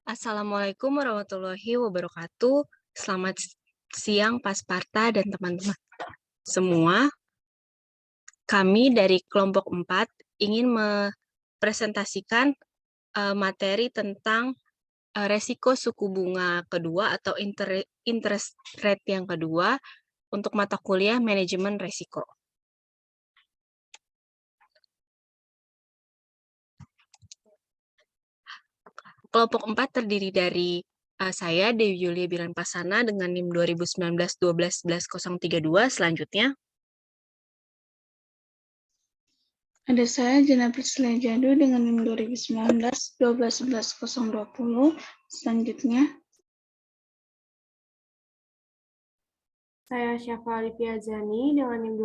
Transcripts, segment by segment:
Assalamualaikum warahmatullahi wabarakatuh. Selamat siang Pasparta dan teman-teman semua. Kami dari kelompok 4 ingin mempresentasikan materi tentang resiko suku bunga kedua atau interest rate yang kedua untuk mata kuliah manajemen resiko. Kelompok 4 terdiri dari saya, Dewi Yulia Biran Pasana, dengan NIM 2019-12-11-032. Selanjutnya, ada saya, Jana Priscilla Jadu, dengan NIM 2019-12-11-020. Selanjutnya, saya Syafa Alipia Zani dengan NIM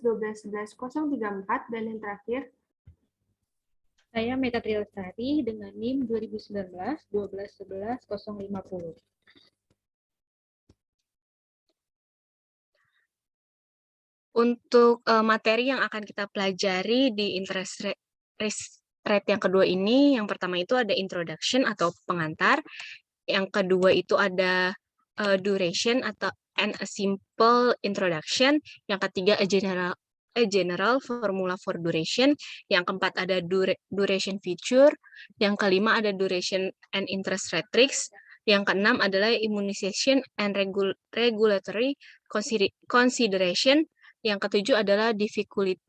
2019-12-11-034, dan yang terakhir, saya Meta Trilasari dengan NIM 2019-12-11-050. Untuk materi yang akan kita pelajari di interest rate yang kedua ini, yang pertama itu ada introduction atau pengantar, yang kedua itu ada duration atau and a simple introduction, yang ketiga a general formula for duration, yang keempat ada duration feature, yang kelima ada duration and interest rate tricks, yang keenam adalah immunization and regulatory consideration, yang ketujuh adalah difficulty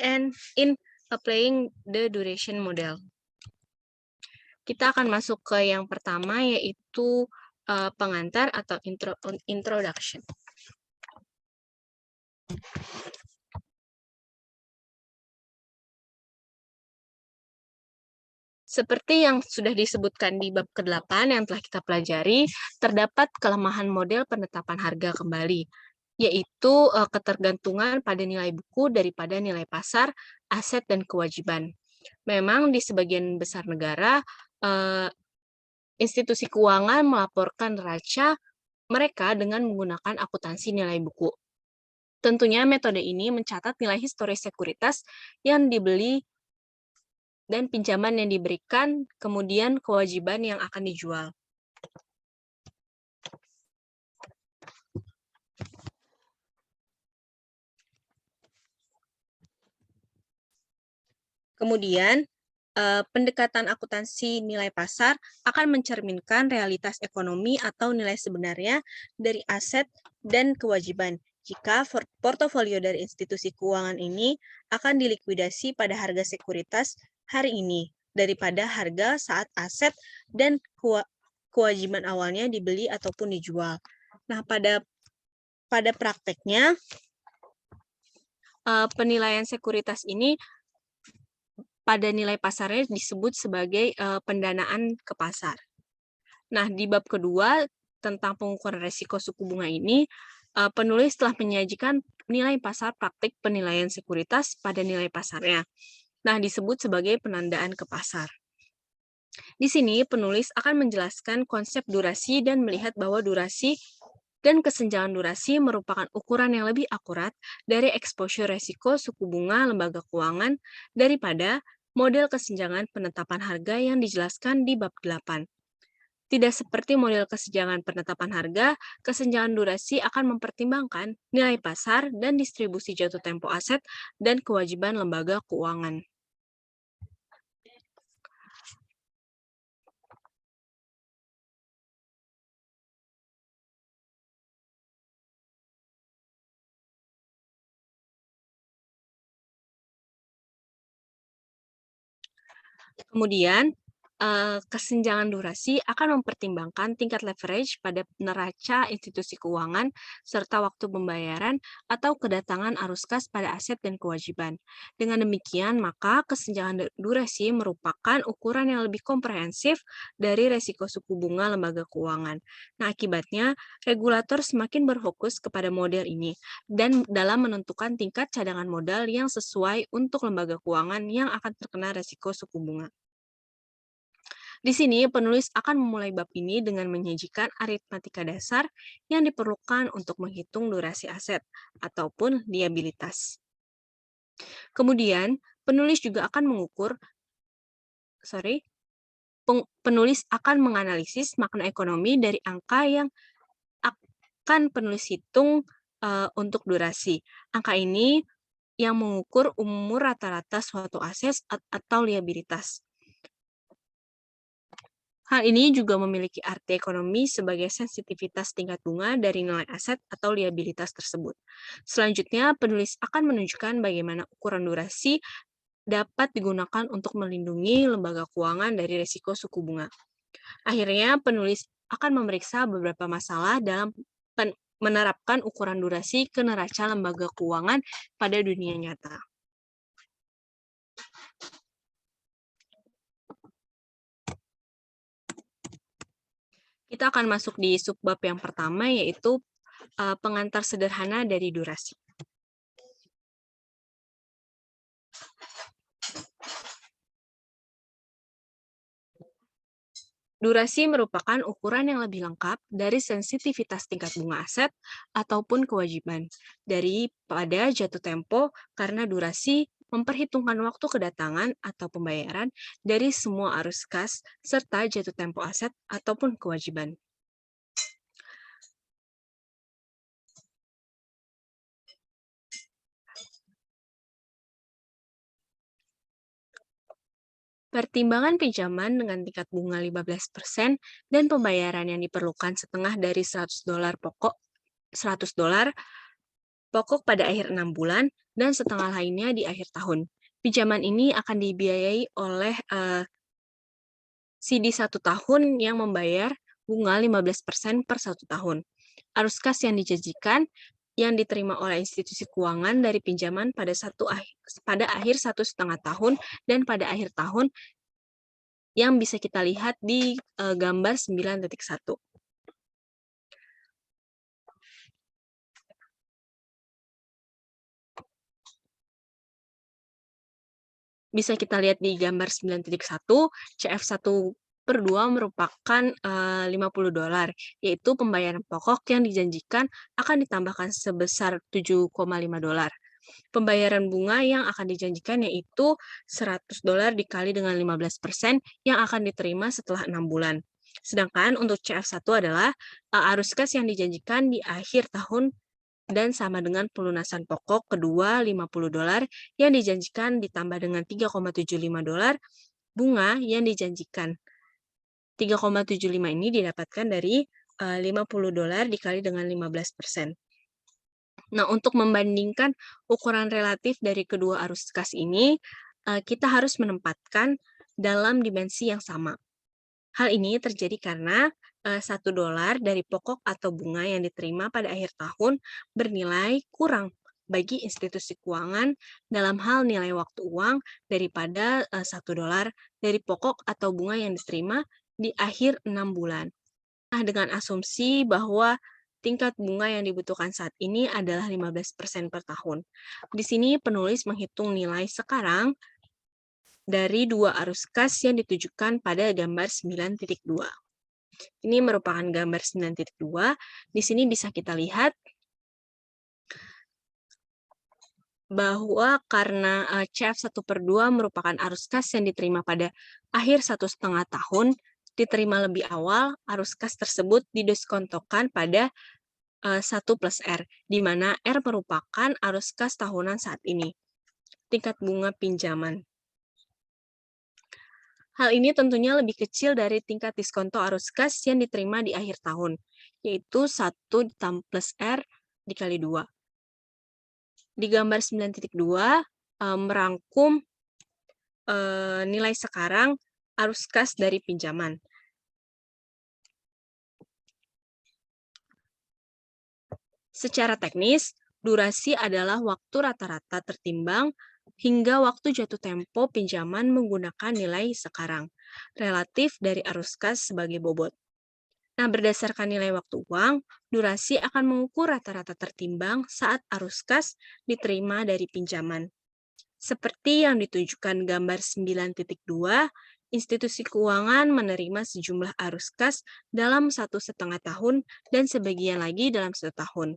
and in applying the duration model. Kita akan masuk ke yang pertama, yaitu pengantar atau introduction. Seperti yang sudah disebutkan di bab ke-8 yang telah kita pelajari, terdapat kelemahan model penetapan harga kembali, yaitu ketergantungan pada nilai buku daripada nilai pasar, aset, dan kewajiban. Memang di sebagian besar negara, institusi keuangan melaporkan neraca mereka dengan menggunakan akuntansi nilai buku. Tentunya metode ini mencatat nilai historis sekuritas yang dibeli dan pinjaman yang diberikan, kemudian kewajiban yang akan dijual. Kemudian, pendekatan akuntansi nilai pasar akan mencerminkan realitas ekonomi atau nilai sebenarnya dari aset dan kewajiban. Jika portofolio dari institusi keuangan ini akan dilikuidasi pada harga sekuritas hari ini daripada harga saat aset dan kewajiban awalnya dibeli ataupun dijual. Nah, pada prakteknya, penilaian sekuritas ini pada nilai pasarnya disebut sebagai pendanaan ke pasar. Nah, di bab kedua tentang pengukuran risiko suku bunga ini, penulis telah menyajikan nilai pasar praktik penilaian sekuritas pada nilai pasarnya. Nah, disebut sebagai penandaan ke pasar. Di sini, penulis akan menjelaskan konsep durasi dan melihat bahwa durasi dan kesenjangan durasi merupakan ukuran yang lebih akurat dari exposure resiko suku bunga lembaga keuangan daripada model kesenjangan penetapan harga yang dijelaskan di bab 8. Tidak seperti model kesenjangan penetapan harga, kesenjangan durasi akan mempertimbangkan nilai pasar dan distribusi jatuh tempo aset dan kewajiban lembaga keuangan. Kemudian, kesenjangan durasi akan mempertimbangkan tingkat leverage pada neraca institusi keuangan, serta waktu pembayaran atau kedatangan arus kas pada aset dan kewajiban. Dengan demikian, maka kesenjangan durasi merupakan ukuran yang lebih komprehensif dari resiko suku bunga lembaga keuangan. Nah, akibatnya, regulator semakin berfokus kepada model ini dan dalam menentukan tingkat cadangan modal yang sesuai untuk lembaga keuangan yang akan terkena resiko suku bunga. Di sini, penulis akan memulai bab ini dengan menyajikan aritmatika dasar yang diperlukan untuk menghitung durasi aset ataupun liabilitas. Kemudian, penulis juga akan mengukur penulis akan menganalisis makna ekonomi dari angka yang akan penulis hitung untuk durasi. Angka ini yang mengukur umur rata-rata suatu aset atau liabilitas. Hal ini juga memiliki arti ekonomi sebagai sensitivitas tingkat bunga dari nilai aset atau liabilitas tersebut. Selanjutnya, penulis akan menunjukkan bagaimana ukuran durasi dapat digunakan untuk melindungi lembaga keuangan dari risiko suku bunga. Akhirnya, penulis akan memeriksa beberapa masalah dalam menerapkan ukuran durasi ke neraca lembaga keuangan pada dunia nyata. Kita akan masuk di subbab yang pertama, yaitu pengantar sederhana dari durasi. Durasi merupakan ukuran yang lebih lengkap dari sensitivitas tingkat bunga aset ataupun kewajiban daripada jatuh tempo, karena durasi memperhitungkan waktu kedatangan atau pembayaran dari semua arus kas serta jatuh tempo aset ataupun kewajiban. Pertimbangan pinjaman dengan tingkat bunga 15% dan pembayaran yang diperlukan setengah dari $100 pokok pada akhir 6 bulan dan setengah lainnya di akhir tahun. Pinjaman ini akan dibiayai oleh CD 1 tahun yang membayar bunga 15% per 1 tahun. Arus kas yang dijanjikan yang diterima oleh institusi keuangan dari pinjaman pada akhir 1,5 tahun dan pada akhir tahun yang bisa kita lihat di gambar 9.1. Bisa kita lihat di gambar 9.1, CF1/2 merupakan $50, yaitu pembayaran pokok yang dijanjikan akan ditambahkan sebesar $7,5. Pembayaran bunga yang akan dijanjikan yaitu $100 dikali dengan 15% yang akan diterima setelah 6 bulan. Sedangkan untuk CF1 adalah arus kas yang dijanjikan di akhir tahun dan sama dengan pelunasan pokok kedua $50 yang dijanjikan ditambah dengan $3,75 bunga yang dijanjikan. 3,75 ini didapatkan dari $50 dikali dengan 15%. Nah, untuk membandingkan ukuran relatif dari kedua arus kas ini, kita harus menempatkan dalam dimensi yang sama. Hal ini terjadi karena $1 dari pokok atau bunga yang diterima pada akhir tahun bernilai kurang bagi institusi keuangan dalam hal nilai waktu uang daripada $1 dari pokok atau bunga yang diterima di akhir 6 bulan. Nah, dengan asumsi bahwa tingkat bunga yang dibutuhkan saat ini adalah 15% per tahun. Di sini penulis menghitung nilai sekarang dari dua arus kas yang ditujukan pada gambar 9.2. Ini merupakan gambar 9.2. Di sini bisa kita lihat bahwa karena CF1/2 merupakan arus kas yang diterima pada akhir 1,5 tahun, diterima lebih awal, arus kas tersebut didiskontokan pada 1 plus R, di mana R merupakan arus kas tahunan saat ini, tingkat bunga pinjaman. Hal ini tentunya lebih kecil dari tingkat diskonto arus kas yang diterima di akhir tahun, yaitu 1 plus R dikali 2. Di gambar 9.2 merangkum nilai sekarang arus kas dari pinjaman. Secara teknis, durasi adalah waktu rata-rata tertimbang hingga waktu jatuh tempo pinjaman menggunakan nilai sekarang, relatif dari arus kas sebagai bobot. Nah, berdasarkan nilai waktu uang, durasi akan mengukur rata-rata tertimbang saat arus kas diterima dari pinjaman. Seperti yang ditunjukkan gambar 9.2, institusi keuangan menerima sejumlah arus kas dalam 1,5 tahun dan sebagian lagi dalam 1 tahun.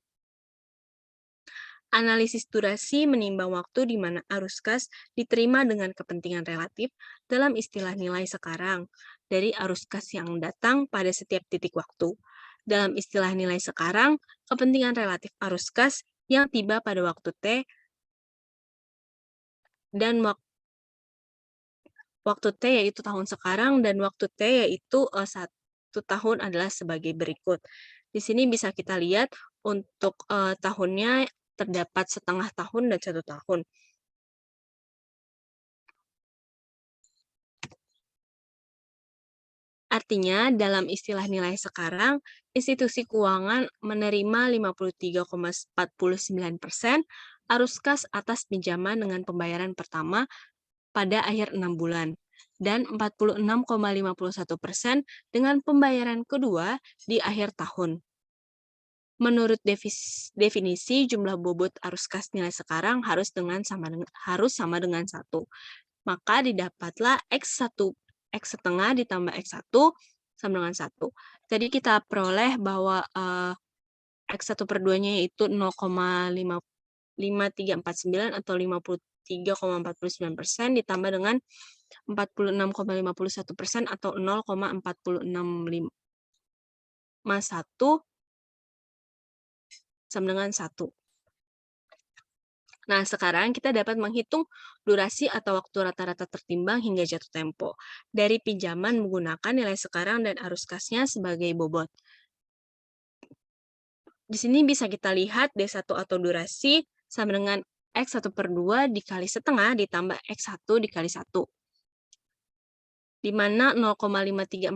Analisis durasi menimbang waktu di mana arus kas diterima dengan kepentingan relatif dalam istilah nilai sekarang, dari arus kas yang datang pada setiap titik waktu. Dalam istilah nilai sekarang, kepentingan relatif arus kas yang tiba pada waktu T dan waktu T yaitu tahun sekarang dan waktu T yaitu 1 tahun adalah sebagai berikut. Di sini bisa kita lihat untuk tahunnya terdapat setengah tahun dan 1 tahun. Artinya, dalam istilah nilai sekarang, institusi keuangan menerima 53,49% arus kas atas pinjaman dengan pembayaran pertama pada akhir 6 bulan, dan 46,51% dengan pembayaran kedua di akhir tahun. Menurut definisi, jumlah bobot arus kas nilai sekarang harus sama dengan 1. Maka didapatlah X setengah ditambah X1 sama dengan 1. Jadi kita peroleh bahwa X1 per 2-nya yaitu 0,5349 atau 53,49% ditambah dengan 46,51% atau 0,4651 sama dengan 1. Nah, sekarang kita dapat menghitung durasi atau waktu rata-rata tertimbang hingga jatuh tempo dari pinjaman menggunakan nilai sekarang dan arus kasnya sebagai bobot. Di sini bisa kita lihat D1 atau durasi sama dengan X1 per 2 dikali setengah ditambah X1 dikali 1. Di mana 0,5349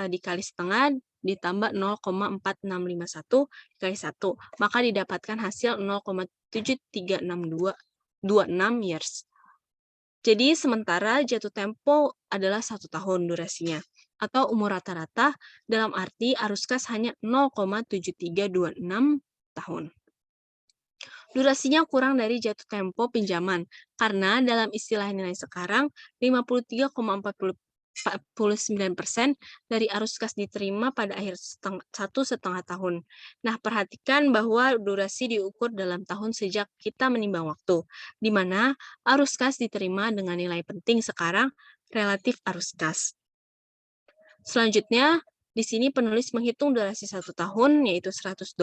dikali setengah ditambah 0,4651 dikali 1. Maka didapatkan hasil 0,736226 years. Jadi sementara jatuh tempo adalah 1 tahun durasinya, atau umur rata-rata dalam arti arus kas hanya 0,7326 tahun. Durasinya kurang dari jatuh tempo pinjaman, karena dalam istilah nilai sekarang, 53,49% dari arus kas diterima pada akhir 1,5 tahun. Nah, perhatikan bahwa durasi diukur dalam tahun sejak kita menimbang waktu, di mana arus kas diterima dengan nilai penting sekarang relatif arus kas. Selanjutnya, di sini penulis menghitung durasi 1 tahun, yaitu $100,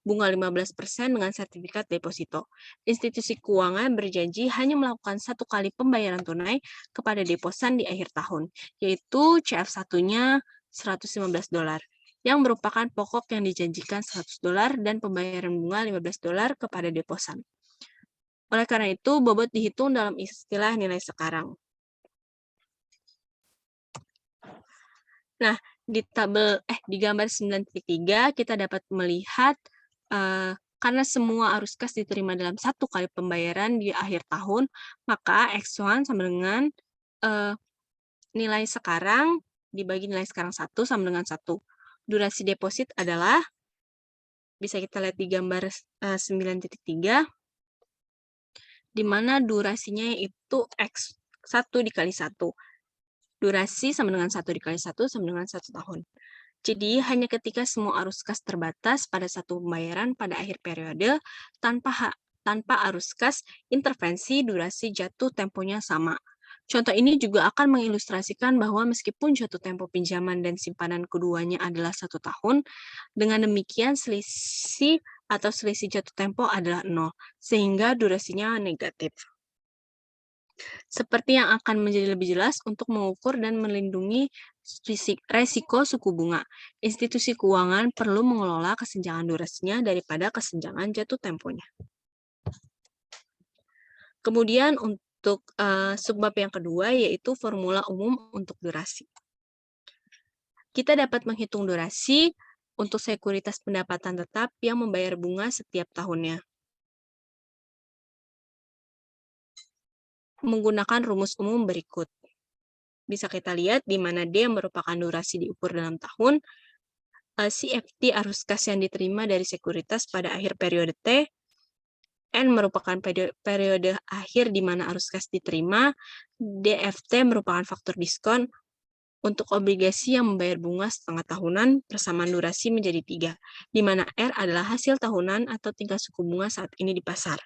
bunga 15% dengan sertifikat deposito. Institusi keuangan berjanji hanya melakukan 1 kali pembayaran tunai kepada deposan di akhir tahun, yaitu CF1-nya $115, yang merupakan pokok yang dijanjikan $100 dan pembayaran bunga $15 kepada deposan. Oleh karena itu, bobot dihitung dalam istilah nilai sekarang. Nah, di gambar 9.3 kita dapat melihat karena semua arus kas diterima dalam 1 kali pembayaran di akhir tahun, maka X1 sama dengan nilai sekarang dibagi nilai sekarang 1 sama dengan 1. Durasi deposit adalah, bisa kita lihat di gambar 9.3, di mana durasinya itu X1 dikali 1. Durasi sama dengan 1 dikali 1 sama dengan 1 tahun. Jadi, hanya ketika semua arus kas terbatas pada satu pembayaran pada akhir periode, tanpa arus kas, intervensi durasi jatuh temponya sama. Contoh ini juga akan mengilustrasikan bahwa meskipun jatuh tempo pinjaman dan simpanan keduanya adalah 1 tahun, dengan demikian selisih jatuh tempo adalah 0, sehingga durasinya negatif. Seperti yang akan menjadi lebih jelas untuk mengukur dan melindungi resiko suku bunga. Institusi keuangan perlu mengelola kesenjangan durasinya daripada kesenjangan jatuh temponya. Kemudian untuk subbab yang kedua yaitu formula umum untuk durasi. Kita dapat menghitung durasi untuk sekuritas pendapatan tetap yang membayar bunga setiap tahunnya. Menggunakan rumus umum berikut. Bisa kita lihat di mana D merupakan durasi diukur dalam tahun, CFT arus kas yang diterima dari sekuritas pada akhir periode T, N merupakan periode akhir di mana arus kas diterima, DFT merupakan faktor diskon untuk obligasi yang membayar bunga setengah tahunan, persamaan durasi menjadi 3, di mana R adalah hasil tahunan atau tingkat suku bunga saat ini di pasar.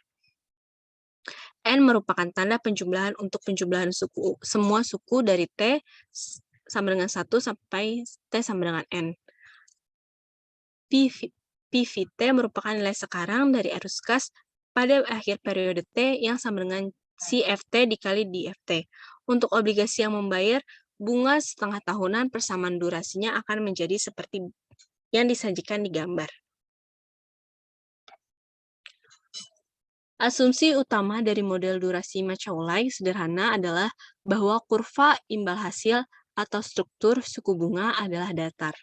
N merupakan tanda penjumlahan untuk penjumlahan semua suku dari T sama dengan 1 sampai T sama dengan N. PVT merupakan nilai sekarang dari arus kas pada akhir periode T yang sama dengan CFT dikali DFT. Untuk obligasi yang membayar bunga setengah tahunan persamaan durasinya akan menjadi seperti yang disajikan di gambar. Asumsi utama dari model durasi Macaulay sederhana adalah bahwa kurva imbal hasil atau struktur suku bunga adalah datar.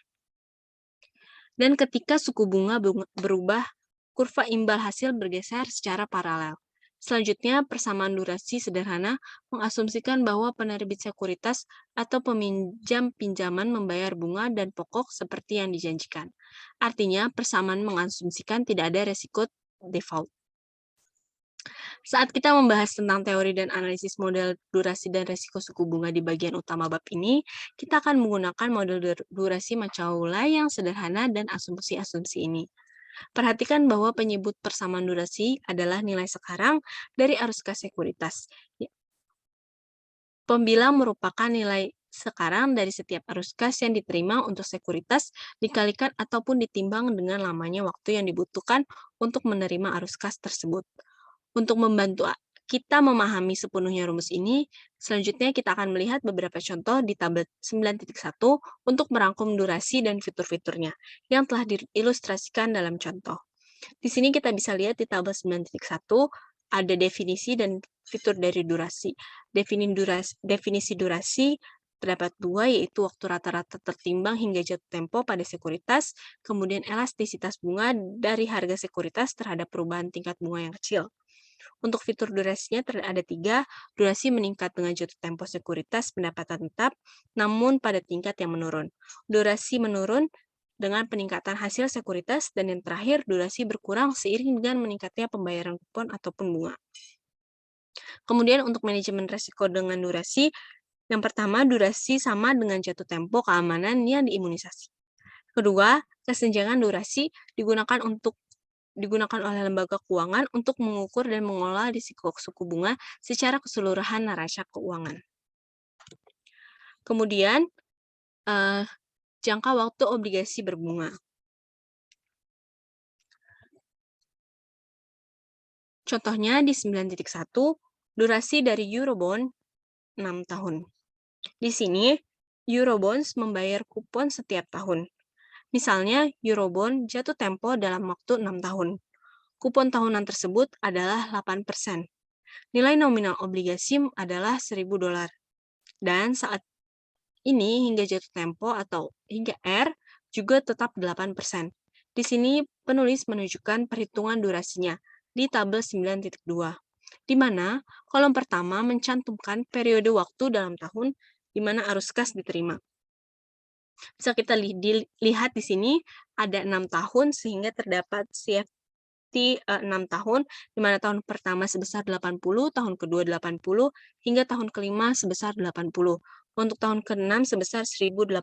Dan ketika suku bunga berubah, kurva imbal hasil bergeser secara paralel. Selanjutnya, persamaan durasi sederhana mengasumsikan bahwa penerbit sekuritas atau peminjam pinjaman membayar bunga dan pokok seperti yang dijanjikan. Artinya, persamaan mengasumsikan tidak ada resiko default. Saat kita membahas tentang teori dan analisis model durasi dan resiko suku bunga di bagian utama bab ini, kita akan menggunakan model durasi Macaulay yang sederhana dan asumsi-asumsi ini. Perhatikan bahwa penyebut persamaan durasi adalah nilai sekarang dari arus kas sekuritas. Pembilang merupakan nilai sekarang dari setiap arus kas yang diterima untuk sekuritas dikalikan ataupun ditimbang dengan lamanya waktu yang dibutuhkan untuk menerima arus kas tersebut. Untuk membantu kita memahami sepenuhnya rumus ini, selanjutnya kita akan melihat beberapa contoh di tabel 9.1 untuk merangkum durasi dan fitur-fiturnya yang telah diilustrasikan dalam contoh. Di sini kita bisa lihat di tabel 9.1 ada definisi dan fitur dari durasi. Definisi durasi terdapat dua, yaitu waktu rata-rata tertimbang hingga jatuh tempo pada sekuritas, kemudian elastisitas bunga dari harga sekuritas terhadap perubahan tingkat bunga yang kecil. Untuk fitur durasinya ada 3, durasi meningkat dengan jatuh tempo sekuritas pendapatan tetap, namun pada tingkat yang menurun. Durasi menurun dengan peningkatan hasil sekuritas, dan yang terakhir, durasi berkurang seiring dengan meningkatnya pembayaran kupon ataupun bunga. Kemudian untuk manajemen risiko dengan durasi, yang pertama, durasi sama dengan jatuh tempo keamanan yang diimunisasi. Kedua, kesenjangan durasi digunakan oleh lembaga keuangan untuk mengukur dan mengelola risiko suku bunga secara keseluruhan neraca keuangan. Kemudian, jangka waktu obligasi berbunga. Contohnya di 9.1, durasi dari Eurobond 6 tahun. Di sini, Eurobonds membayar kupon setiap tahun. Misalnya, Eurobond jatuh tempo dalam waktu 6 tahun. Kupon tahunan tersebut adalah 8%. Nilai nominal obligasi adalah $1.000. Dan saat ini hingga jatuh tempo atau hingga R juga tetap 8%. Di sini penulis menunjukkan perhitungan durasinya di tabel 9.2, di mana kolom pertama mencantumkan periode waktu dalam tahun di mana arus kas diterima. Bisa kita lihat di sini ada 6 tahun sehingga terdapat CFT 6 tahun, di mana tahun pertama sebesar 80, tahun kedua 80, hingga tahun kelima sebesar 80. Untuk tahun ke-6 sebesar 1080.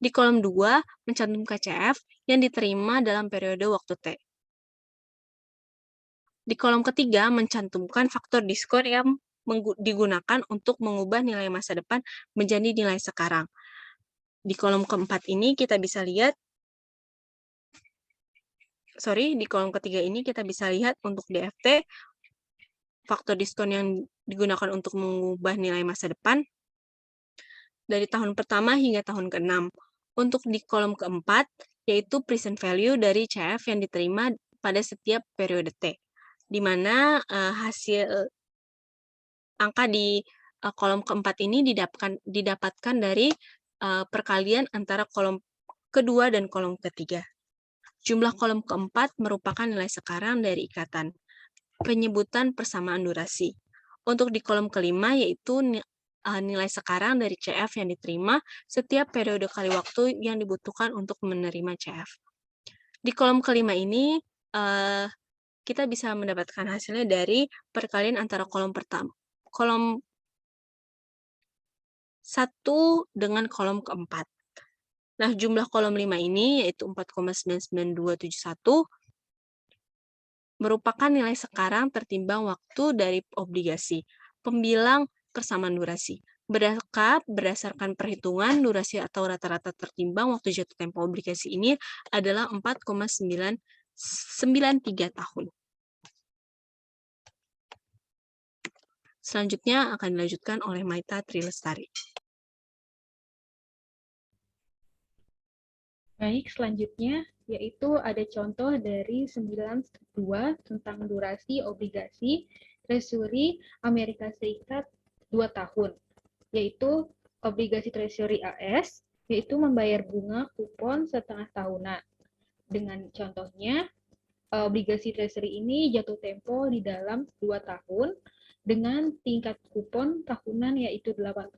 Di kolom 2 mencantumkan CF yang diterima dalam periode waktu T. Di kolom ketiga mencantumkan faktor diskon yang digunakan untuk mengubah nilai masa depan menjadi nilai sekarang. Di kolom keempat ini kita bisa lihat, di kolom ketiga ini kita bisa lihat untuk DFT, faktor diskon yang digunakan untuk mengubah nilai masa depan dari tahun pertama hingga tahun ke-6. Untuk di kolom keempat, yaitu present value dari CF yang diterima pada setiap periode T, di mana hasil angka di kolom keempat ini didapatkan dari perkalian antara kolom kedua dan kolom ketiga. Jumlah kolom keempat merupakan nilai sekarang dari ikatan. Penyebutan persamaan durasi. Untuk di kolom kelima, yaitu nilai sekarang dari CF yang diterima setiap periode kali waktu yang dibutuhkan untuk menerima CF. Di kolom kelima ini, kita bisa mendapatkan hasilnya dari perkalian antara kolom 1 dengan kolom keempat. Nah, jumlah kolom 5 ini, yaitu 4,99271, merupakan nilai sekarang tertimbang waktu dari obligasi, pembilang persamaan durasi. Berdasarkan perhitungan durasi atau rata-rata tertimbang waktu jatuh tempo obligasi ini adalah 4,993 tahun. Selanjutnya akan dilanjutkan oleh Maita Trilestari. Baik, selanjutnya yaitu ada contoh dari 9.2 tentang durasi obligasi Treasury Amerika Serikat 2 tahun, yaitu obligasi Treasury AS, yaitu membayar bunga kupon setengah tahunan. Dengan contohnya, obligasi Treasury ini jatuh tempo di dalam 2 tahun dengan tingkat kupon tahunan yaitu 8%.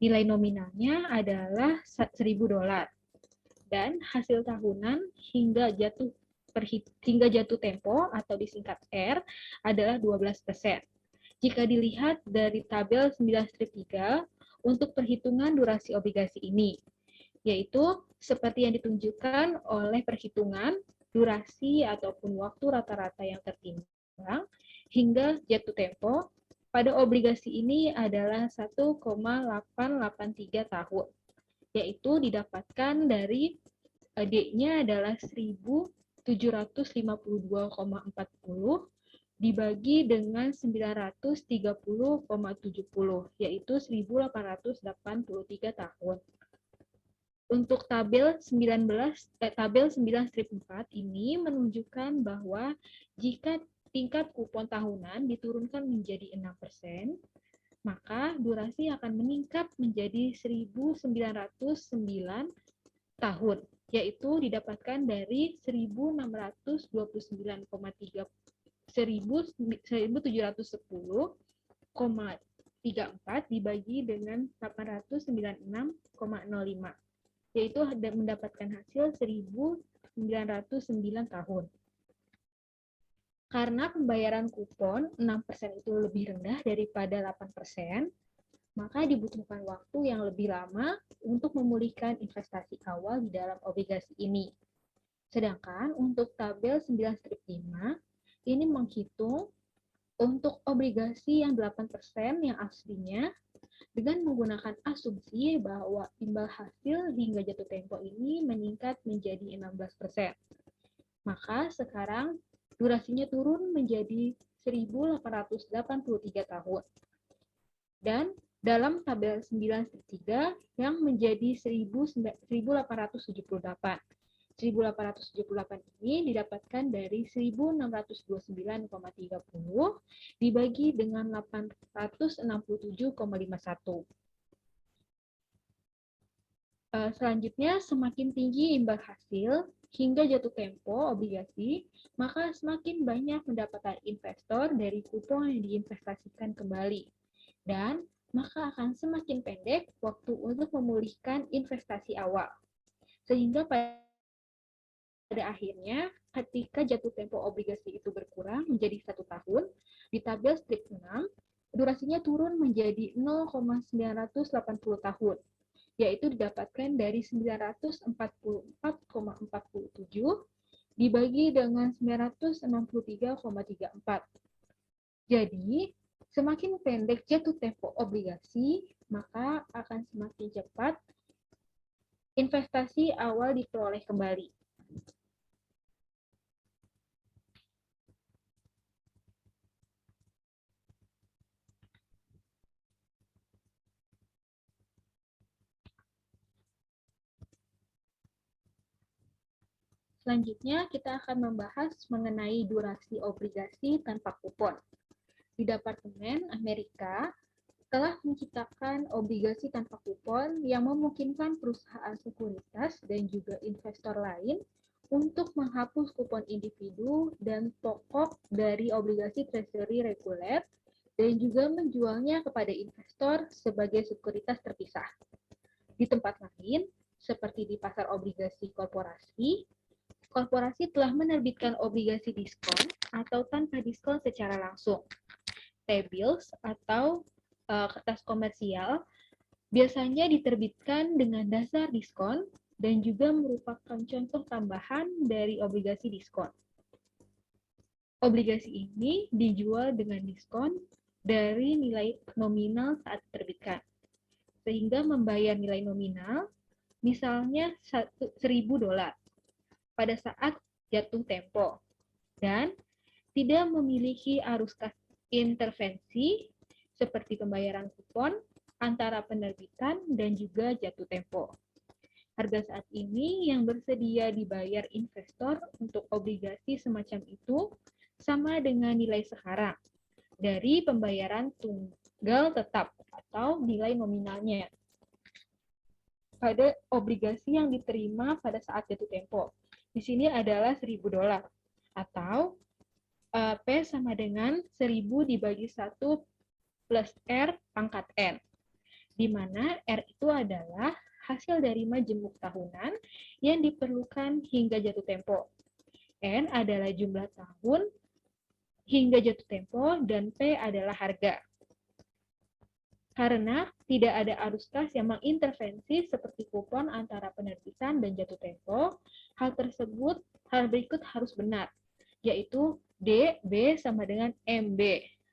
Nilai nominalnya adalah $1.000 dan hasil tahunan hingga jatuh tempo atau disingkat R adalah 12%. Jika dilihat dari tabel 9-3 untuk perhitungan durasi obligasi ini, yaitu seperti yang ditunjukkan oleh perhitungan durasi ataupun waktu rata-rata yang tertimbang hingga jatuh tempo pada obligasi ini adalah 1,883 tahun, yaitu didapatkan dari D-nya adalah 1.752,40 dibagi dengan 930,70, yaitu 1.883 tahun. Untuk tabel 9-4 ini menunjukkan bahwa jika tingkat kupon tahunan diturunkan menjadi 6%, maka durasi akan meningkat menjadi 1.909 tahun, yaitu didapatkan dari 1.710,34 dibagi dengan 896,05, yaitu mendapatkan hasil 1.909 tahun. Karena pembayaran kupon 6% itu lebih rendah daripada 8%, maka dibutuhkan waktu yang lebih lama untuk memulihkan investasi awal di dalam obligasi ini. Sedangkan untuk tabel 9-5, ini menghitung untuk obligasi yang 8% yang aslinya dengan menggunakan asumsi bahwa imbal hasil hingga jatuh tempo ini meningkat menjadi 16%. Maka sekarang durasinya turun menjadi 1.883 tahun. Dan dalam tabel 9-3 yang menjadi 1.878. 1.878 ini didapatkan dari 1.629,30 dibagi dengan 867,51. Selanjutnya, semakin tinggi imbal hasil hingga jatuh tempo obligasi, maka semakin banyak pendapatan investor dari kupon yang diinvestasikan kembali. Dan maka akan semakin pendek waktu untuk memulihkan investasi awal. Sehingga pada akhirnya, ketika jatuh tempo obligasi itu berkurang menjadi 1 tahun, di tabel strip 6, durasinya turun menjadi 0,980 tahun, yaitu didapatkan dari 944,47 dibagi dengan 963,34. Jadi, semakin pendek jatuh tempo obligasi, maka akan semakin cepat investasi awal diperoleh kembali. Selanjutnya, kita akan membahas mengenai durasi obligasi tanpa kupon. Di Departemen Amerika telah menciptakan obligasi tanpa kupon yang memungkinkan perusahaan sekuritas dan juga investor lain untuk menghapus kupon individu dan pokok dari obligasi treasury reguler dan juga menjualnya kepada investor sebagai sekuritas terpisah. Di tempat lain, seperti di pasar obligasi korporasi, korporasi telah menerbitkan obligasi diskon atau tanpa diskon secara langsung. T-bills atau kertas komersial biasanya diterbitkan dengan dasar diskon dan juga merupakan contoh tambahan dari obligasi diskon. Obligasi ini dijual dengan diskon dari nilai nominal saat diterbitkan. Sehingga membayar nilai nominal, misalnya $1.000 pada saat jatuh tempo, dan tidak memiliki arus kas intervensi seperti pembayaran kupon antara penerbitan dan juga jatuh tempo. Harga saat ini yang bersedia dibayar investor untuk obligasi semacam itu sama dengan nilai sekarang dari pembayaran tunggal tetap atau nilai nominalnya pada obligasi yang diterima pada saat jatuh tempo. Di sini adalah $1.000 atau P sama dengan 1.000 dibagi 1 plus R pangkat N, di mana R itu adalah hasil dari majemuk tahunan yang diperlukan hingga jatuh tempo. N adalah jumlah tahun hingga jatuh tempo, dan P adalah harga. Karena tidak ada arus kas yang mengintervensi seperti kupon antara penerbitan dan jatuh tempo, hal berikut harus benar, yaitu D, B sama dengan MB.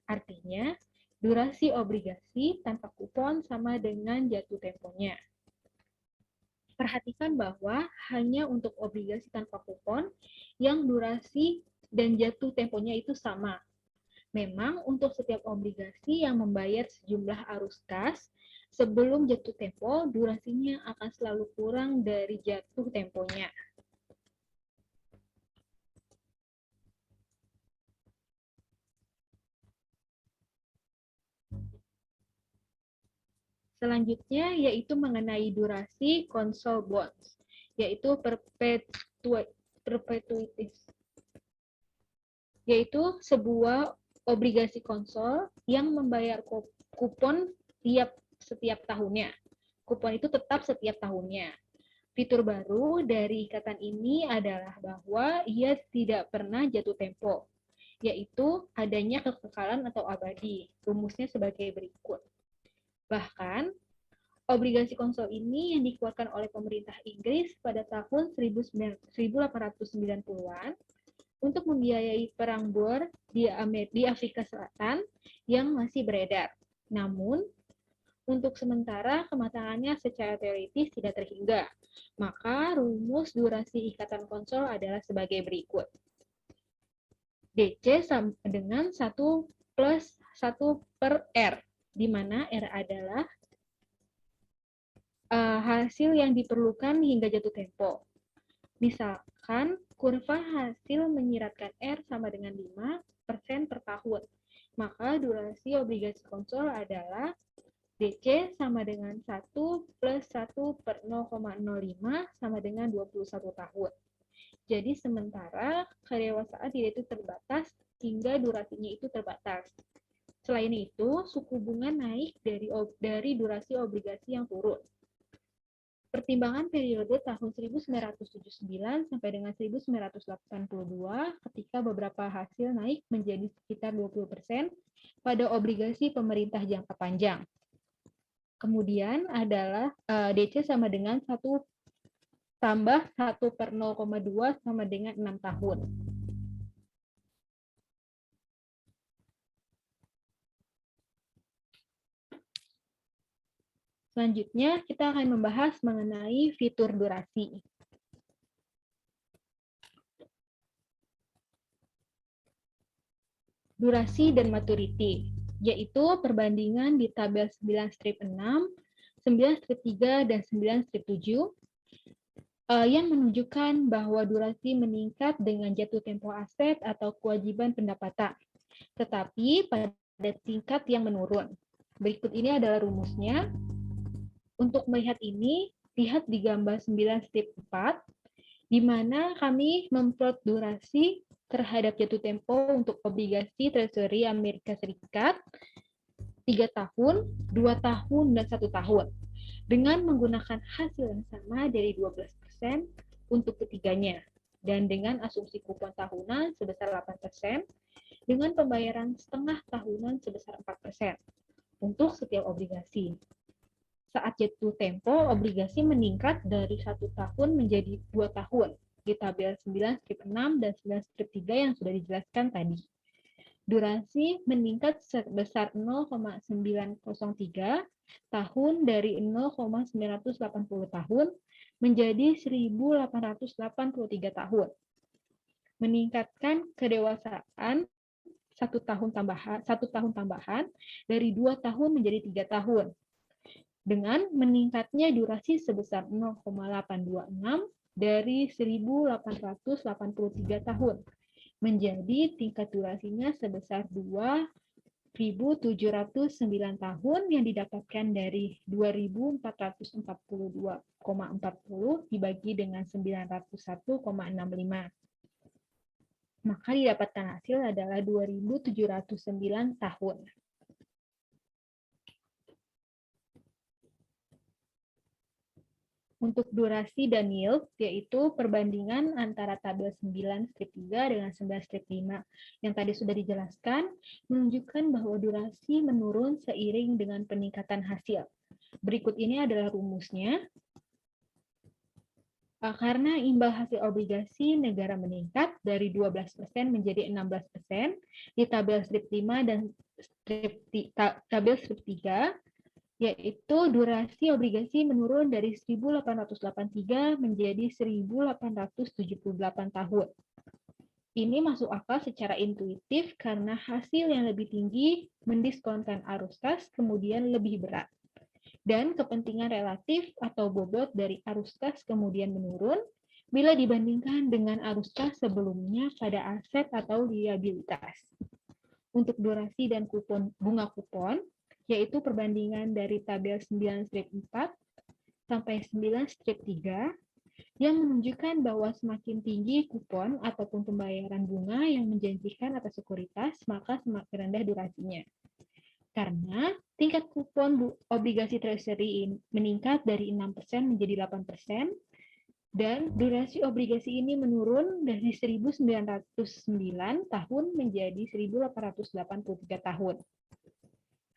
Artinya, durasi obligasi tanpa kupon sama dengan jatuh temponya. Perhatikan bahwa hanya untuk obligasi tanpa kupon yang durasi dan jatuh temponya itu sama. Memang untuk setiap obligasi yang membayar sejumlah arus kas sebelum jatuh tempo, durasinya akan selalu kurang dari jatuh temponya. Selanjutnya yaitu mengenai durasi consol bonds, yaitu perpetuities, yaitu sebuah obligasi konsol yang membayar kupon setiap tahunnya. Kupon itu tetap setiap tahunnya. Fitur baru dari ikatan ini adalah bahwa ia tidak pernah jatuh tempo, yaitu adanya kekekalan atau abadi. Rumusnya sebagai berikut. Bahkan, obligasi konsol ini yang dikeluarkan oleh pemerintah Inggris pada tahun 1890-an untuk membiayai perang Boer di Afrika Selatan yang masih beredar. Namun, untuk sementara kematangannya secara teoritis tidak terhingga. Maka rumus durasi ikatan konsol adalah sebagai berikut. DC sama dengan 1 plus 1 per R, di mana R adalah hasil yang diperlukan hingga jatuh tempo. Misalkan, kurva hasil menyiratkan R sama dengan 5% per tahun. Maka durasi obligasi konsol adalah DC sama dengan 1 plus 1 per 0,05 sama dengan 21 tahun. Jadi sementara kedewasaan tidak itu terbatas hingga durasinya itu terbatas. Selain itu, suku bunga naik dari durasi obligasi yang turun. Pertimbangan periode tahun 1979 sampai dengan 1982 ketika beberapa hasil naik menjadi sekitar 20% pada obligasi pemerintah jangka panjang. Kemudian adalah DC sama dengan 1 tambah 1 per 0,2 sama dengan 6 tahun. Selanjutnya, kita akan membahas mengenai fitur durasi. Durasi dan maturity, yaitu perbandingan di tabel 9 strip 6, 9 strip 3, dan 9 strip 7, yang menunjukkan bahwa durasi meningkat dengan jatuh tempo aset atau kewajiban pendapatan, tetapi pada tingkat yang menurun. Berikut ini adalah rumusnya. Untuk melihat ini, lihat di gambar 9 strip 4, di mana kami memplot durasi terhadap jatuh tempo untuk obligasi Treasury Amerika Serikat 3 tahun, 2 tahun, dan 1 tahun, dengan menggunakan hasil yang sama dari 12% untuk ketiganya, dan dengan asumsi kupon tahunan sebesar 8%, dengan pembayaran setengah tahunan sebesar 4% untuk setiap obligasi. Saat jatuh tempo, obligasi meningkat dari 1 tahun menjadi 2 tahun di tabel 9 strip 6 dan 9 strip 3 yang sudah dijelaskan tadi. Durasi meningkat sebesar 0,903 tahun dari 0,980 tahun menjadi 1.883 tahun. Meningkatkan kedewasaan satu tahun tambahan dari 2 tahun menjadi 3 tahun. Dengan meningkatnya durasi sebesar 0,826 dari 1.883 tahun menjadi tingkat durasinya sebesar 2.709 tahun yang didapatkan dari 2.442,40 dibagi dengan 901,65. Maka didapatkan hasil adalah 2.709 tahun. Untuk durasi dan yield, yaitu perbandingan antara tabel 9 strip 3 dengan 9 strip 5 yang tadi sudah dijelaskan, menunjukkan bahwa durasi menurun seiring dengan peningkatan hasil. Berikut ini adalah rumusnya. Karena imbal hasil obligasi negara meningkat dari 12% menjadi 16% di tabel strip 5 dan tabel strip 3, yaitu durasi obligasi menurun dari 1.883 menjadi 1.878 tahun. Ini masuk akal secara intuitif karena hasil yang lebih tinggi mendiskonkan arus kas kemudian lebih berat. Dan kepentingan relatif atau bobot dari arus kas kemudian menurun bila dibandingkan dengan arus kas sebelumnya pada aset atau liabilitas. Untuk durasi dan bunga kupon, yaitu perbandingan dari tabel 9 strip 4 sampai 9 strip 3, yang menunjukkan bahwa semakin tinggi kupon ataupun pembayaran bunga yang menjanjikan atas sekuritas, maka semakin rendah durasinya. Karena tingkat kupon obligasi treasury meningkat dari 6% menjadi 8%, dan durasi obligasi ini menurun dari 1.909 tahun menjadi 1.883 tahun.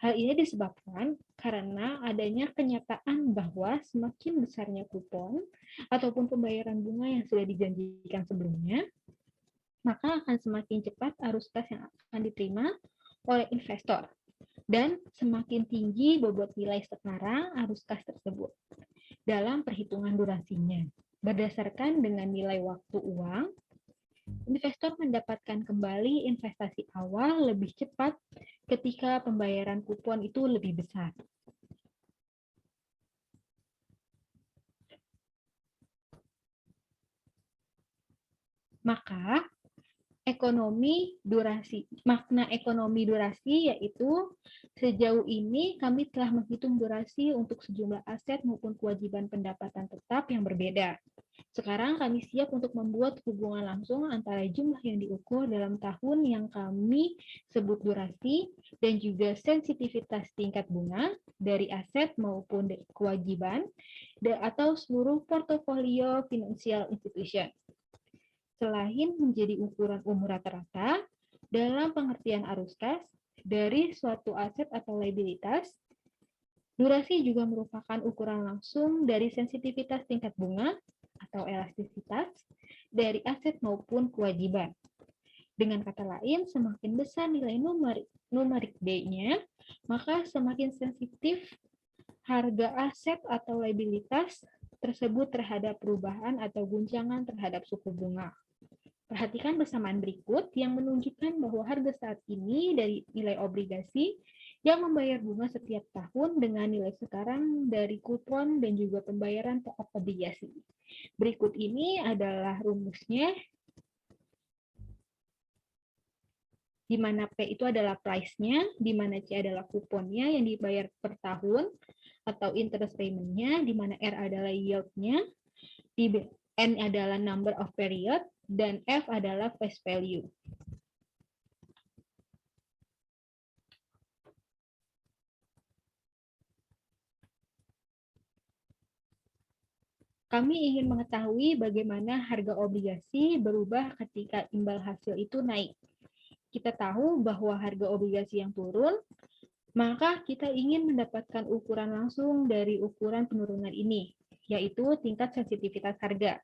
Hal ini disebabkan karena adanya kenyataan bahwa semakin besarnya kupon ataupun pembayaran bunga yang sudah dijanjikan sebelumnya, maka akan semakin cepat arus kas yang akan diterima oleh investor. Dan semakin tinggi bobot nilai sekarang arus kas tersebut dalam perhitungan durasinya. Berdasarkan dengan nilai waktu uang, investor mendapatkan kembali investasi awal lebih cepat ketika pembayaran kupon itu lebih besar. Maka makna ekonomi durasi yaitu sejauh ini kami telah menghitung durasi untuk sejumlah aset maupun kewajiban pendapatan tetap yang berbeda. Sekarang kami siap untuk membuat hubungan langsung antara jumlah yang diukur dalam tahun yang kami sebut durasi dan juga sensitivitas tingkat bunga dari aset maupun kewajiban atau seluruh portofolio financial institution. Selain menjadi ukuran umur rata-rata dalam pengertian arus kas dari suatu aset atau liabilitas, durasi juga merupakan ukuran langsung dari sensitivitas tingkat bunga atau elastisitas dari aset maupun kewajiban. Dengan kata lain, semakin besar nilai numerik D-nya, maka semakin sensitif harga aset atau liabilitas tersebut terhadap perubahan atau guncangan terhadap suku bunga. Perhatikan persamaan berikut yang menunjukkan bahwa harga saat ini dari nilai obligasi yang membayar bunga setiap tahun dengan nilai sekarang dari kupon dan juga pembayaran pokok obligasi. Berikut ini adalah rumusnya, di mana P itu adalah price-nya, di mana C adalah kuponnya yang dibayar per tahun atau interest payment-nya, di mana R adalah yield-nya, N adalah number of period, dan F adalah face value. Kami ingin mengetahui bagaimana harga obligasi berubah ketika imbal hasil itu naik. Kita tahu bahwa harga obligasi yang turun, maka kita ingin mendapatkan ukuran langsung dari ukuran penurunan ini, yaitu tingkat sensitivitas harga.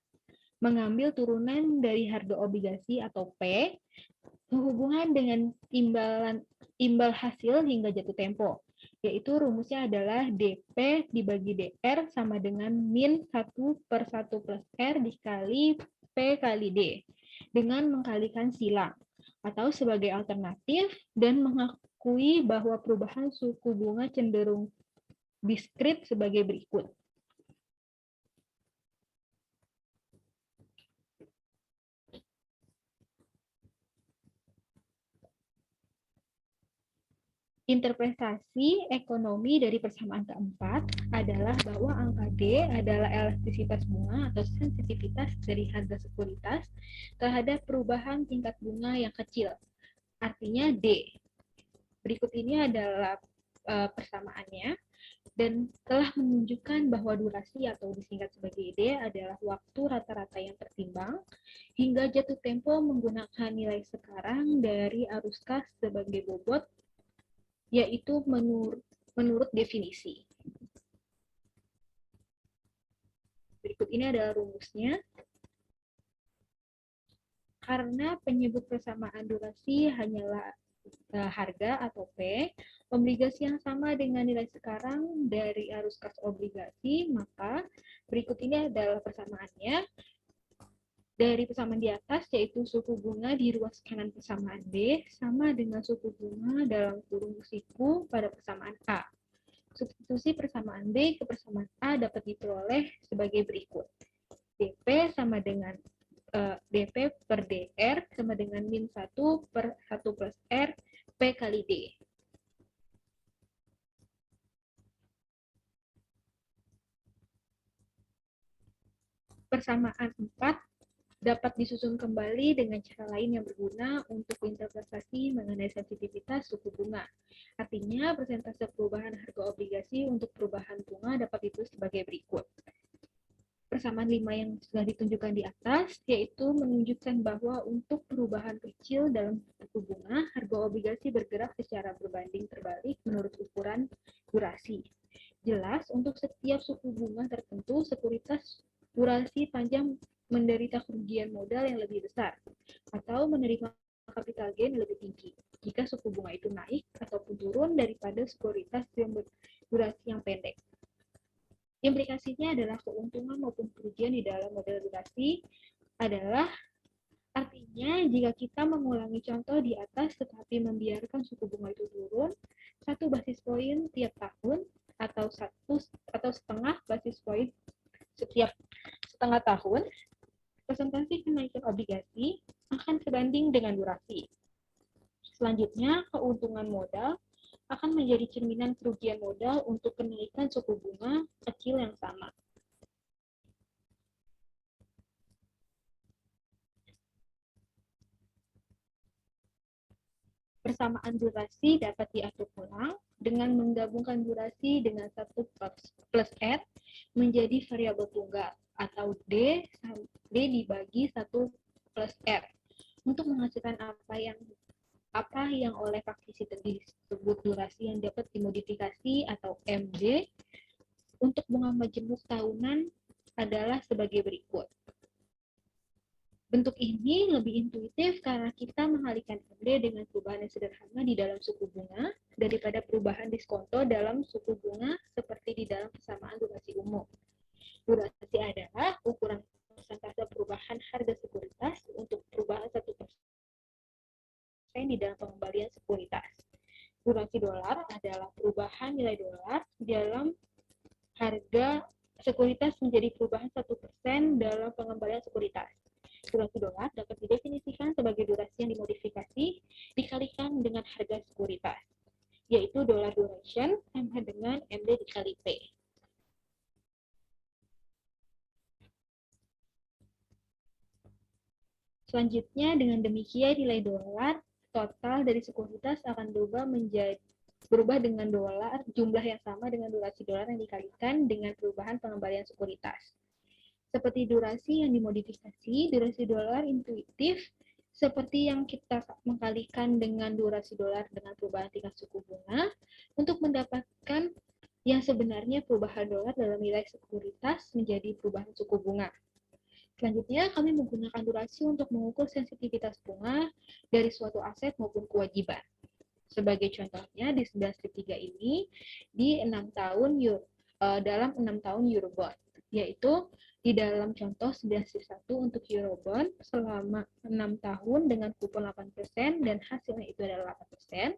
mengambil turunan dari harga obligasi atau P sehubungan dengan imbal hasil hingga jatuh tempo, yaitu rumusnya adalah DP dibagi DR sama dengan min 1/1 plus R dikali P kali D, dengan mengkalikan silang, atau sebagai alternatif, dan mengakui bahwa perubahan suku bunga cenderung diskrit sebagai berikut. Interpretasi ekonomi dari persamaan keempat adalah bahwa angka D adalah elastisitas bunga atau sensitivitas dari harga sekuritas terhadap perubahan tingkat bunga yang kecil. Artinya D. Berikut ini adalah persamaannya dan telah menunjukkan bahwa durasi atau disingkat sebagai D adalah waktu rata-rata yang tertimbang hingga jatuh tempo menggunakan nilai sekarang dari arus kas sebagai bobot, yaitu menurut definisi. Berikut ini adalah rumusnya. Karena penyebut persamaan durasi hanyalah harga atau P, obligasi yang sama dengan nilai sekarang dari arus kas obligasi, maka berikut ini adalah persamaannya. Dari persamaan di atas, yaitu suku bunga di ruas kanan persamaan B sama dengan suku bunga dalam kurung siku pada persamaan A. Substitusi persamaan B ke persamaan A dapat diperoleh sebagai berikut. DP sama dengan DP per DR sama dengan min 1/1 plus R P kali D. Persamaan 4 dapat disusun kembali dengan cara lain yang berguna untuk interpretasi mengenai sensitivitas suku bunga. Artinya, persentase perubahan harga obligasi untuk perubahan bunga dapat ditulis sebagai berikut. Persamaan 5 yang sudah ditunjukkan di atas, yaitu menunjukkan bahwa untuk perubahan kecil dalam suku bunga, harga obligasi bergerak secara berbanding terbalik menurut ukuran durasi. Jelas, untuk setiap suku bunga tertentu, sekuritas durasi panjang menderita kerugian modal yang lebih besar atau menerima capital gain yang lebih tinggi jika suku bunga itu naik ataupun turun daripada sekuritas yang berdurasi yang pendek. Implikasinya adalah keuntungan maupun kerugian di dalam model durasi adalah artinya jika kita mengulangi contoh di atas tetapi membiarkan suku bunga itu turun 1 basis poin tiap tahun atau setengah basis poin setiap setengah tahun, presentasi kenaikan obligasi akan sebanding dengan durasi. Selanjutnya, keuntungan modal akan menjadi cerminan kerugian modal untuk kenaikan suku bunga kecil yang sama. Persamaan durasi dapat diatur ulang dengan menggabungkan durasi dengan 1 plus R menjadi variabel tunggal atau D dibagi 1 plus R untuk menghasilkan apa yang oleh praktisi disebut durasi yang dapat dimodifikasi atau MD untuk bunga majemuk tahunan adalah sebagai berikut. Bentuk ini lebih intuitif karena kita mengalihkan MD dengan perubahan yang sederhana di dalam suku bunga daripada perubahan diskonto dalam suku bunga seperti di dalam persamaan durasi umum. Durasi adalah ukuran persentase perubahan harga sekuritas untuk perubahan 1% di dalam pengembalian sekuritas. Durasi dolar adalah perubahan nilai dolar dalam harga sekuritas menjadi perubahan 1% dalam pengembalian sekuritas. Durasi dolar dapat didefinisikan sebagai durasi yang dimodifikasi dikalikan dengan harga sekuritas, yaitu dollar duration sama dengan MD dikali P. Selanjutnya, dengan demikian nilai dolar total dari sekuritas akan berubah dengan dolar jumlah yang sama dengan durasi dolar yang dikalikan dengan perubahan pengembalian sekuritas. Seperti durasi yang dimodifikasi, durasi dolar intuitif seperti yang kita mengkalikan dengan durasi dolar dengan perubahan tingkat suku bunga untuk mendapatkan yang sebenarnya perubahan dolar dalam nilai sekuritas menjadi perubahan suku bunga. Selanjutnya, kami menggunakan durasi untuk mengukur sensitivitas bunga dari suatu aset maupun kewajiban. Sebagai contohnya, di 9/3 ini, di 6 tahun dalam 6 tahun Eurobond, yaitu di dalam contoh 9/1 untuk Eurobond selama 6 tahun dengan kupon 8% dan hasilnya itu adalah 8%,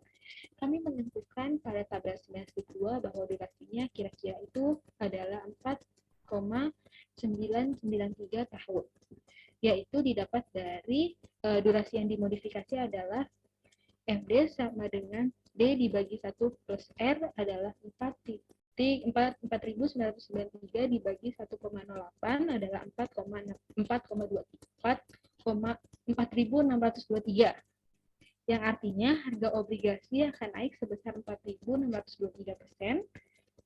kami menentukan pada tabel 9/2 bahwa durasinya kira-kira itu adalah 4,993 tahun, yaitu didapat dari durasi yang dimodifikasi adalah FD sama dengan D dibagi 1 plus R adalah 4.993 dibagi 1,08 adalah 4,623, yang artinya harga obligasi akan naik sebesar 4.623%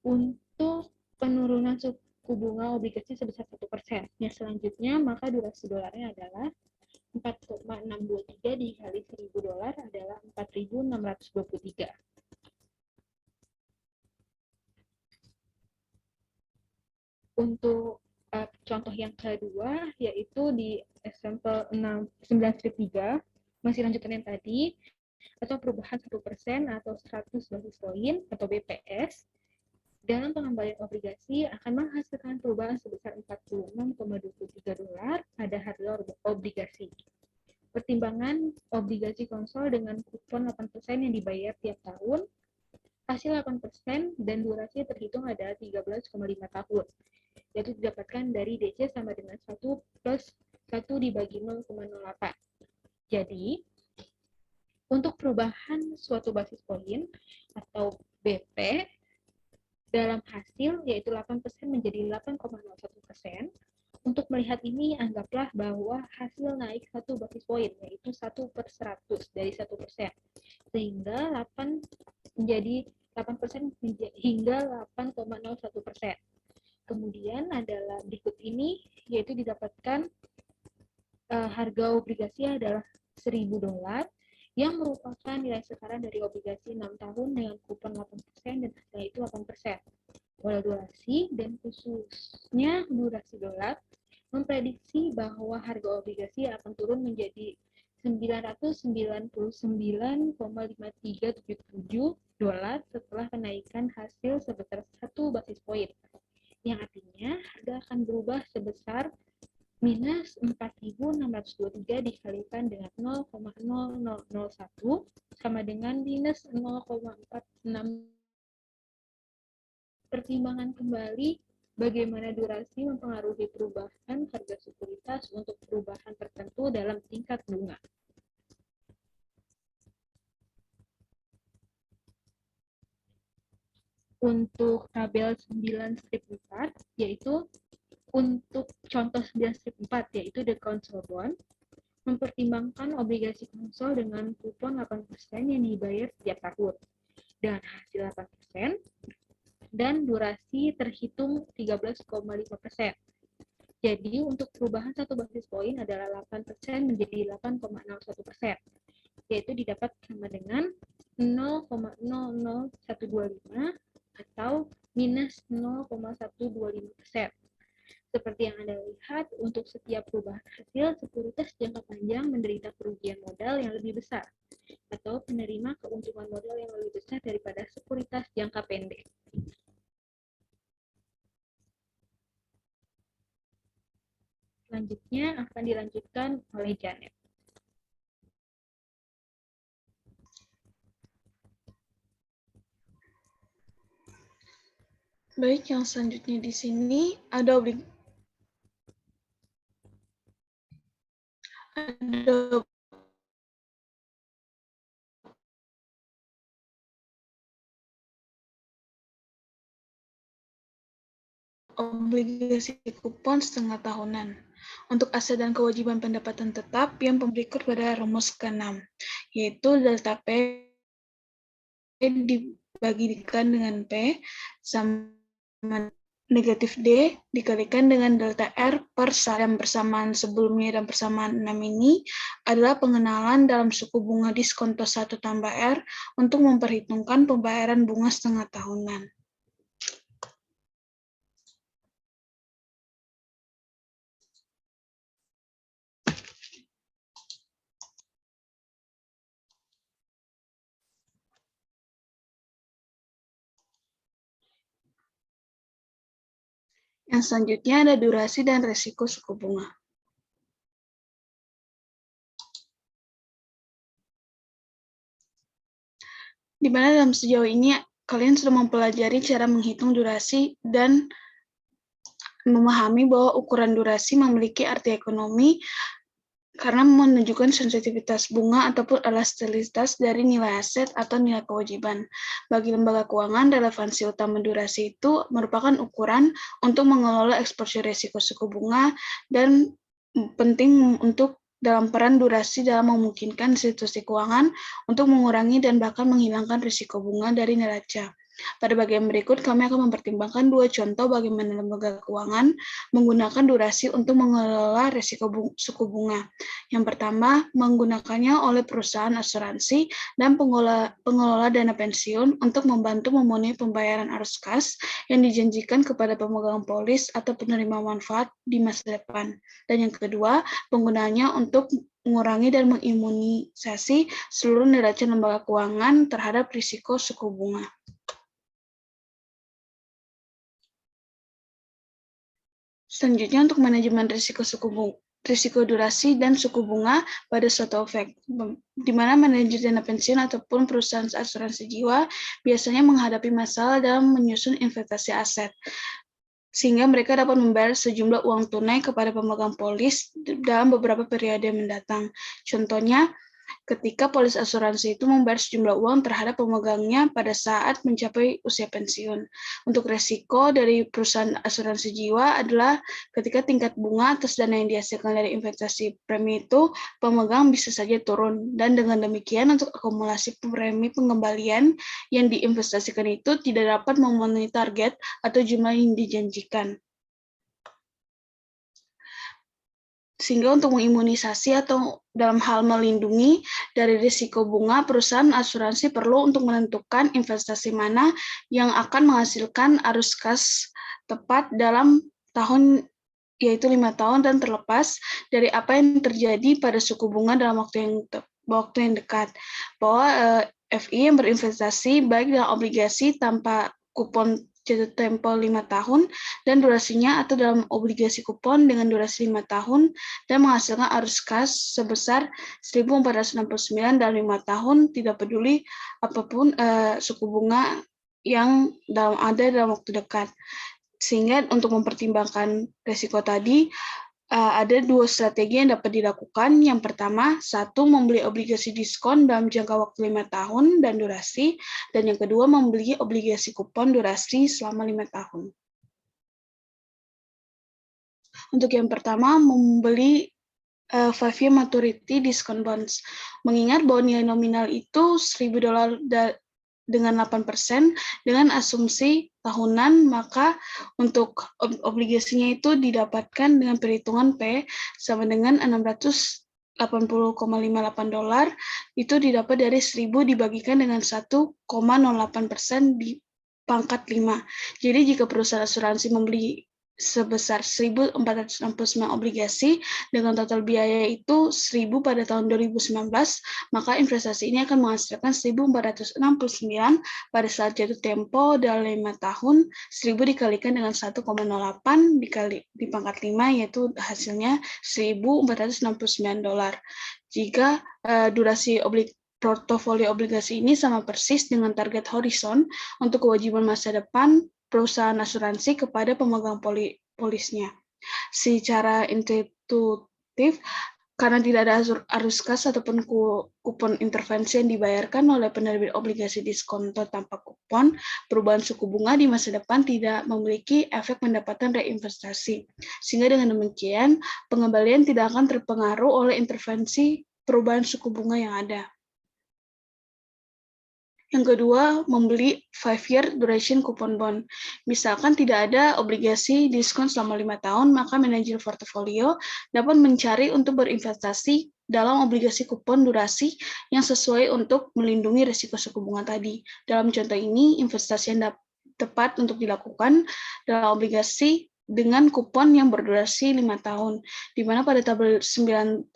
untuk penurunan suku bunga obligasi sebesar 1%. Yang selanjutnya, maka durasi dolarnya adalah 4,623 dikali $1.000 adalah 4.623. Untuk contoh yang kedua, yaitu di sampel 9/3, masih lanjutan yang tadi, atau perubahan 1% atau 100 basis poin atau BPS, dalam pengembalian obligasi akan menghasilkan perubahan sebesar $46,23 pada harga obligasi. Pertimbangan obligasi konsol dengan kupon 8% yang dibayar tiap tahun, hasil 8% dan durasi terhitung adalah 13,5 tahun, yaitu didapatkan dari DC sama dengan 1 plus 1 dibagi 0,08. Jadi, untuk perubahan suatu basis poin atau BP, dalam hasil yaitu 8% menjadi 8,01%. Untuk melihat ini, anggaplah bahwa hasil naik 1 basis poin, yaitu 1/100 dari 1%. Sehingga 8% hingga 8,01%. Kemudian adalah berikut ini, yaitu didapatkan harga obligasi adalah $1.000, yang merupakan nilai sekarang dari obligasi 6 tahun dengan kupon 8% dan hasilnya itu 8%. Pola durasi dan khususnya durasi dolar memprediksi bahwa harga obligasi akan turun menjadi $999,5377 setelah kenaikan hasil sebesar 1 basis poin, yang artinya harga akan berubah sebesar minus 4.623 dikalikan dengan 0,0001 sama dengan minus 0,46. Pertimbangan kembali bagaimana durasi mempengaruhi perubahan harga sekuritas untuk perubahan tertentu dalam tingkat bunga. Untuk tabel 9/4, yaitu untuk contoh 9/4, yaitu the consol bond, mempertimbangkan obligasi konsol dengan kupon 8% yang dibayar setiap tahun, dengan hasil 8%, dan durasi terhitung 13,5%. Jadi, untuk perubahan 1 basis poin adalah 8% menjadi 8,01%, yaitu didapat sama dengan 0,00125 atau minus 0,125%. Seperti yang Anda lihat, untuk setiap perubahan hasil, sekuritas jangka panjang menderita kerugian modal yang lebih besar, atau penerima keuntungan modal yang lebih besar daripada sekuritas jangka pendek. Selanjutnya akan dilanjutkan oleh Janet. Baik, yang selanjutnya di sini ada obligasi kupon setengah tahunan. Untuk aset dan kewajiban pendapatan tetap yang berikut pada rumus ke-6, yaitu delta P dibagikan dengan P sama negatif D dikalikan dengan delta R per dalam persamaan sebelumnya dan persamaan 6 ini adalah pengenalan dalam suku bunga diskonto 1 tambah R untuk memperhitungkan pembayaran bunga setengah tahunan. Yang selanjutnya ada durasi dan resiko suku bunga. Di mana dalam sejauh ini kalian sudah mempelajari cara menghitung durasi dan memahami bahwa ukuran durasi memiliki arti ekonomi karena menunjukkan sensitivitas bunga ataupun elastisitas dari nilai aset atau nilai kewajiban. Bagi lembaga keuangan, relevansi utama durasi itu merupakan ukuran untuk mengelola eksposur risiko suku bunga dan penting untuk dalam peran durasi dalam memungkinkan institusi keuangan untuk mengurangi dan bahkan menghilangkan risiko bunga dari neraca. Pada bagian berikut, kami akan mempertimbangkan dua contoh bagaimana lembaga keuangan menggunakan durasi untuk mengelola risiko suku bunga. Yang pertama, menggunakannya oleh perusahaan asuransi dan pengelola dana pensiun untuk membantu memenuhi pembayaran arus kas yang dijanjikan kepada pemegang polis atau penerima manfaat di masa depan. Dan yang kedua, penggunaannya untuk mengurangi dan mengimunisasi seluruh neraca lembaga keuangan terhadap risiko suku bunga. Selanjutnya untuk manajemen risiko durasi dan suku bunga pada suatu efek, di mana manajer dana pensiun ataupun perusahaan asuransi jiwa biasanya menghadapi masalah dalam menyusun investasi aset, sehingga mereka dapat membayar sejumlah uang tunai kepada pemegang polis dalam beberapa periode mendatang. Contohnya, ketika polis asuransi itu membayar sejumlah uang terhadap pemegangnya pada saat mencapai usia pensiun. Untuk resiko dari perusahaan asuransi jiwa adalah ketika tingkat bunga atas dana yang dihasilkan dari investasi premi itu, pemegang bisa saja turun. Dan dengan demikian, untuk akumulasi premi pengembalian yang diinvestasikan itu tidak dapat memenuhi target atau jumlah yang dijanjikan. Sehingga untuk mengimunisasi atau dalam hal melindungi dari risiko bunga, perusahaan asuransi perlu untuk menentukan investasi mana yang akan menghasilkan arus kas tepat dalam tahun, yaitu 5 tahun, dan terlepas dari apa yang terjadi pada suku bunga dalam waktu yang dekat. Bahwa FI yang berinvestasi baik dalam obligasi tanpa kupon jatuh tempo 5 tahun dan durasinya, atau dalam obligasi kupon dengan durasi 5 tahun dan menghasilkan arus kas sebesar 1.469 dalam 5 tahun, tidak peduli apapun suku bunga yang ada dalam waktu dekat. Sehingga untuk mempertimbangkan risiko tadi, ada dua strategi yang dapat dilakukan. Yang pertama, satu, membeli obligasi diskon dalam jangka waktu 5 tahun dan durasi, dan yang kedua, membeli obligasi kupon durasi selama 5 tahun. Untuk yang pertama, membeli 5-year maturity discount bonds. Mengingat bahwa nilai nominal itu $1.000 dengan 8% dengan asumsi tahunan, maka untuk obligasinya itu didapatkan dengan perhitungan P sama dengan $680,58 itu didapat dari 1.000 dibagikan dengan 1,08% di pangkat 5. Jadi jika perusahaan asuransi membeli sebesar 1.469 obligasi dengan total biaya itu 1.000 pada tahun 2019, maka investasi ini akan menghasilkan 1.469 pada saat jatuh tempo dalam 5 tahun, 1.000 dikalikan dengan 1,08 dikali di pangkat 5, yaitu hasilnya $1.469. Jika durasi portofolio obligasi ini sama persis dengan target horizon untuk kewajiban masa depan perusahaan asuransi kepada pemegang polisnya. Secara intuitif, karena tidak ada arus kas ataupun kupon intervensi yang dibayarkan oleh penerbit obligasi diskonto tanpa kupon, perubahan suku bunga di masa depan tidak memiliki efek pendapatan reinvestasi. Sehingga dengan demikian, pengembalian tidak akan terpengaruh oleh intervensi perubahan suku bunga yang ada. Yang kedua, membeli 5-year duration coupon bond. Misalkan tidak ada obligasi diskon selama 5 tahun, maka manajer portofolio dapat mencari untuk berinvestasi dalam obligasi kupon durasi yang sesuai untuk melindungi risiko suku bunga tadi. Dalam contoh ini, investasi yang tepat untuk dilakukan dalam obligasi dengan kupon yang berdurasi 5 tahun, di mana pada tabel 9/2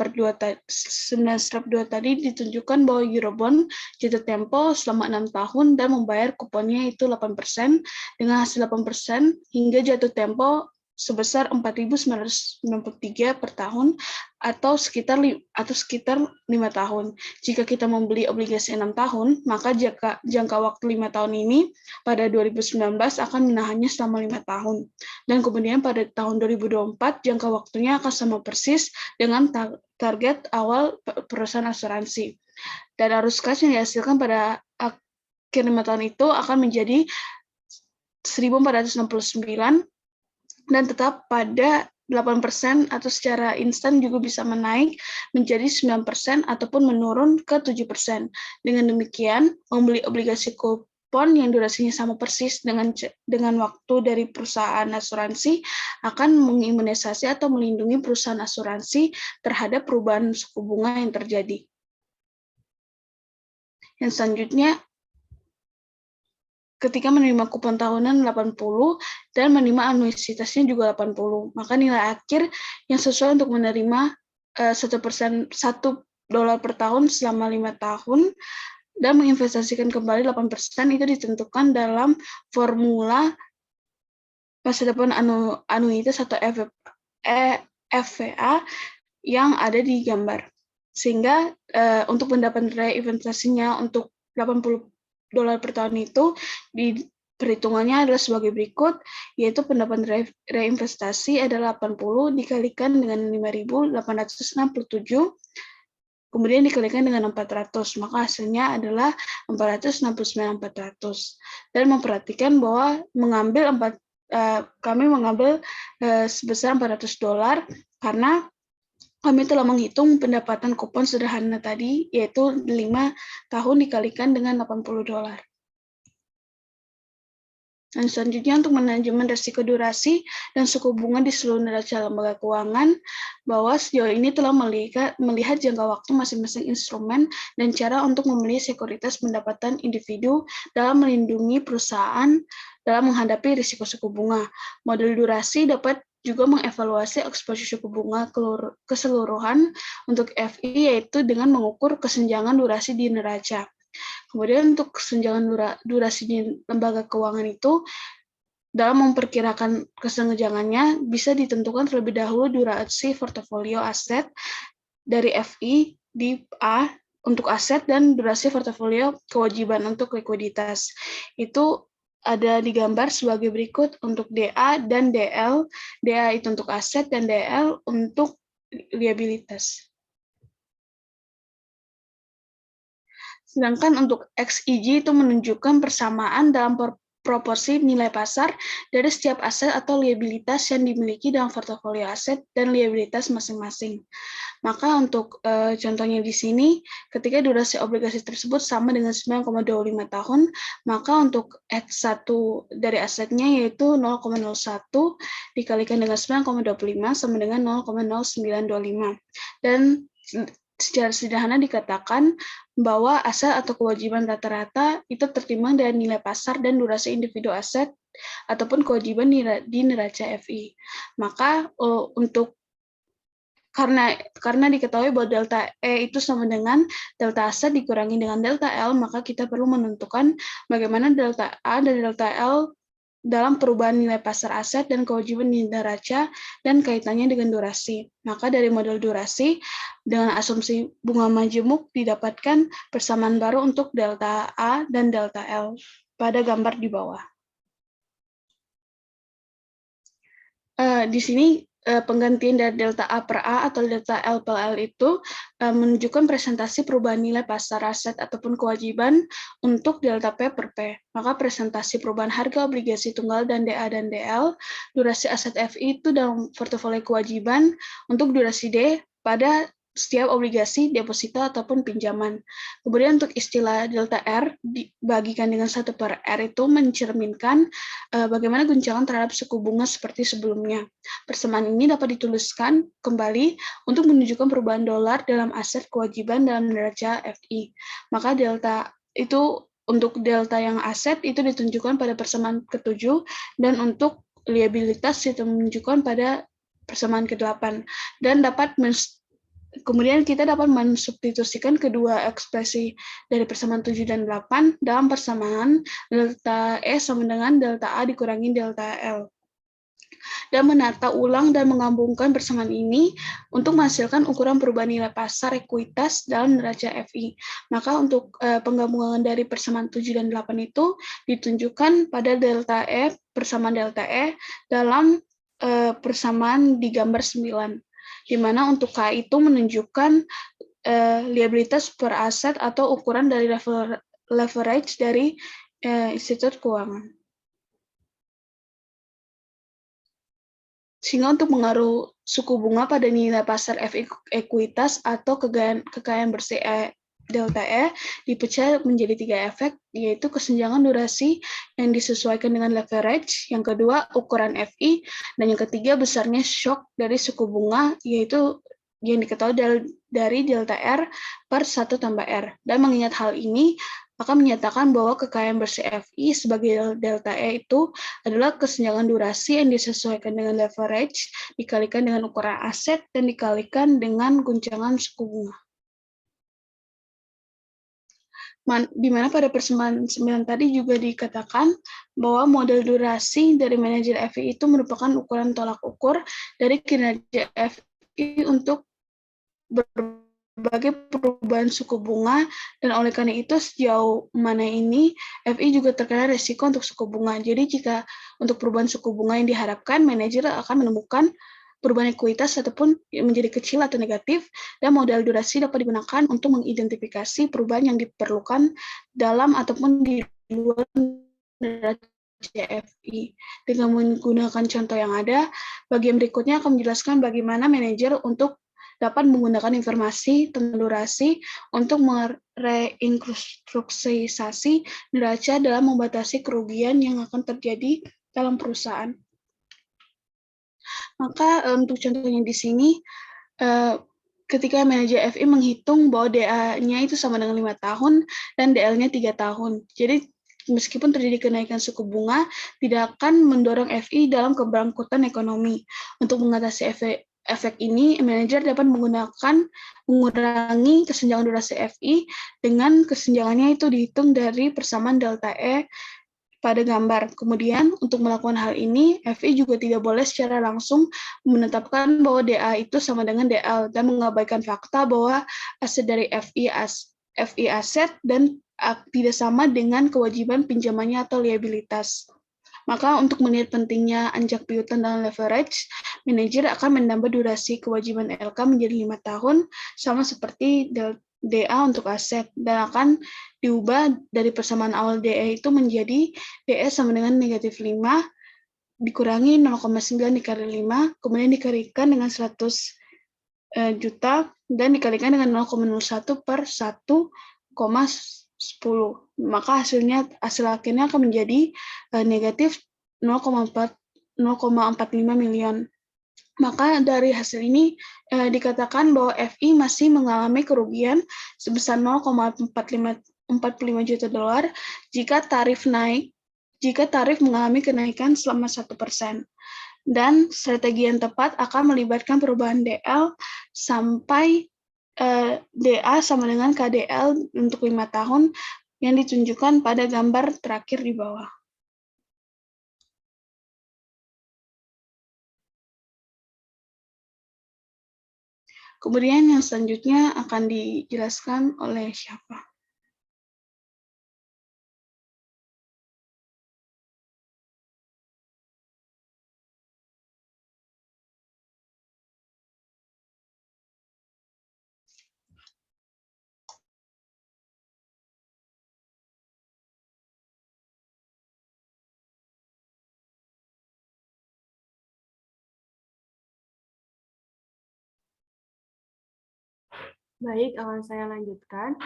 tadi ditunjukkan bahwa Eurobond jatuh tempo selama 6 tahun dan membayar kuponnya itu 8%, dengan hasil 8% hingga jatuh tempo sebesar 4.993 per tahun atau sekitar 5 tahun. Jika kita membeli obligasi 6 tahun, maka jangka waktu 5 tahun ini pada 2019 akan menahannya selama 5 tahun. Dan kemudian pada tahun 2024 jangka waktunya akan sama persis dengan target awal perusahaan asuransi. Dan arus kas yang dihasilkan pada akhir 5 tahun itu akan menjadi 1.469 dan tetap pada 8% atau secara instan juga bisa menaik menjadi 9% ataupun menurun ke 7%. Dengan demikian, membeli obligasi kupon yang durasinya sama persis dengan waktu dari perusahaan asuransi akan mengimunisasi atau melindungi perusahaan asuransi terhadap perubahan suku bunga yang terjadi. Yang selanjutnya, ketika menerima kupon tahunan 80 dan menerima anuisitasnya juga 80, maka nilai akhir yang sesuai untuk menerima $1 per tahun selama 5 tahun dan menginvestasikan kembali 8% itu ditentukan dalam formula masa depan anuitas atau FVA yang ada di gambar. Sehingga untuk pendapat reinvestasinya untuk $80 per tahun itu perhitungannya adalah sebagai berikut, yaitu pendapat reinvestasi adalah 80 dikalikan dengan 5.867, kemudian dikalikan dengan 400, maka hasilnya adalah 469.400. Dan memperhatikan bahwa kami mengambil sebesar $400 karena kami telah menghitung pendapatan kupon sederhana tadi, yaitu 5 tahun dikalikan dengan $80. Dan selanjutnya untuk manajemen risiko durasi dan suku bunga di seluruh neraca lembaga keuangan, bahwa sejauh ini telah melihat jangka waktu masing-masing instrumen dan cara untuk membeli sekuritas pendapatan individu dalam melindungi perusahaan dalam menghadapi risiko suku bunga. Model durasi dapat juga mengevaluasi eksposur suku bunga keseluruhan untuk FI, yaitu dengan mengukur kesenjangan durasi di neraca. Kemudian untuk kesenjangan durasi di lembaga keuangan itu, dalam memperkirakan kesenjangannya bisa ditentukan terlebih dahulu durasi portofolio aset dari FI di A untuk aset dan durasi portofolio kewajiban untuk likuiditas. Itu ada digambar sebagai berikut untuk DA dan DL. DA itu untuk aset dan DL untuk liabilitas. Sedangkan untuk XIJ itu menunjukkan persamaan dalam proporsi nilai pasar dari setiap aset atau liabilitas yang dimiliki dalam portofolio aset dan liabilitas masing-masing. Maka untuk contohnya di sini, ketika durasi obligasi tersebut sama dengan 9,25 tahun, maka untuk X1 dari asetnya yaitu 0,01 dikalikan dengan 9,25 sama dengan 0,0925. Dan secara sederhana dikatakan bahwa aset atau kewajiban rata-rata itu tertimbang dari nilai pasar dan durasi individu aset ataupun kewajiban di neraca FI. Maka karena diketahui bahwa delta E itu sama dengan delta aset dikurangi dengan delta L, maka kita perlu menentukan bagaimana delta A dan delta L dalam perubahan nilai pasar aset dan kewajiban di neraca dan kaitannya dengan durasi. Maka dari model durasi, dengan asumsi bunga majemuk didapatkan persamaan baru untuk delta A dan delta L pada gambar di bawah. Di sini penggantian dari delta A per A atau delta L per L itu menunjukkan presentasi perubahan nilai pasar aset ataupun kewajiban untuk delta P per P. Maka presentasi perubahan harga obligasi tunggal dan DA dan DL, durasi aset FI itu dalam portofolio kewajiban untuk durasi D pada setiap obligasi, deposito, ataupun pinjaman. Kemudian untuk istilah delta R dibagikan dengan 1 per R itu mencerminkan bagaimana guncangan terhadap suku bunga seperti sebelumnya. Persamaan ini dapat dituliskan kembali untuk menunjukkan perubahan dolar dalam aset kewajiban dalam neraca FI. Maka delta itu untuk delta yang aset itu ditunjukkan pada persamaan ke-7 dan untuk liabilitas itu menunjukkan pada persamaan ke-8 dan kemudian kita dapat mensubstitusikan kedua ekspresi dari persamaan 7 dan 8 dalam persamaan delta E sama dengan delta A dikurangi delta L. dan menata ulang dan menggabungkan persamaan ini untuk menghasilkan ukuran perubahan nilai pasar ekuitas dalam neraca FI. Maka untuk penggabungan dari persamaan 7 dan 8 itu ditunjukkan pada delta E, persamaan delta E dalam persamaan di gambar 9, di mana untuk K itu menunjukkan liabilitas per aset atau ukuran dari leverage dari institut keuangan. Sehingga untuk mengaruh suku bunga pada nilai pasar FI ekuitas atau kekayaan bersih delta E dipecah menjadi 3 efek, yaitu kesenjangan durasi yang disesuaikan dengan leverage, yang kedua ukuran FI, dan yang ketiga besarnya shock dari suku bunga, yaitu yang diketahui dari delta R per 1 tambah R. Dan mengingat hal ini, akan menyatakan bahwa kekayaan bersih FI sebagai delta E itu adalah kesenjangan durasi yang disesuaikan dengan leverage, dikalikan dengan ukuran aset, dan dikalikan dengan guncangan suku bunga. Di mana pada persamaan 9 tadi juga dikatakan bahwa model durasi dari manajer FI itu merupakan ukuran tolak ukur dari kinerja FI untuk berbagai perubahan suku bunga, dan oleh karena itu sejauh mana ini FI juga terkena risiko untuk suku bunga. Jadi jika untuk perubahan suku bunga yang diharapkan, manajer akan menemukan perubahan ekuitas ataupun menjadi kecil atau negatif, dan modal durasi dapat digunakan untuk mengidentifikasi perubahan yang diperlukan dalam ataupun di luar neraca FI. Dengan menggunakan contoh yang ada, bagian berikutnya akan menjelaskan bagaimana manajer untuk dapat menggunakan informasi tentang durasi untuk mereinstruksiasi neraca dalam membatasi kerugian yang akan terjadi dalam perusahaan. Maka untuk contohnya di sini, ketika manajer FI menghitung bahwa DA-nya itu sama dengan 5 tahun dan DL-nya 3 tahun. Jadi meskipun terjadi kenaikan suku bunga, tidak akan mendorong FI dalam kebangkrutan ekonomi. Untuk mengatasi efek ini, manajer dapat mengurangi kesenjangan durasi FI dengan kesenjangannya itu dihitung dari persamaan delta E pada gambar. Kemudian, untuk melakukan hal ini, FI juga tidak boleh secara langsung menetapkan bahwa DA itu sama dengan DL dan mengabaikan fakta bahwa aset dari FI aset dan tidak sama dengan kewajiban pinjamannya atau liabilitas. Maka untuk melihat pentingnya anjak piutang dan leverage, manajer akan menambah durasi kewajiban LK menjadi 5 tahun, sama seperti DA untuk aset, dan akan diubah dari persamaan awal DE itu menjadi DE sama dengan negatif 5, dikurangi 0,9 dikali 5, kemudian dikalikan dengan 100 juta, dan dikalikan dengan 0,01 per 1,10. Maka hasil akhirnya akan menjadi negatif 0,45 miliar. Maka dari hasil ini dikatakan bahwa FI masih mengalami kerugian sebesar 0,45 juta dolar jika tarif mengalami kenaikan selama 1%. Dan strategi yang tepat akan melibatkan perubahan DL sampai DA sama dengan KDL untuk 5 tahun yang ditunjukkan pada gambar terakhir di bawah. Kemudian yang selanjutnya akan dijelaskan oleh siapa? Baik, akan saya lanjutkan.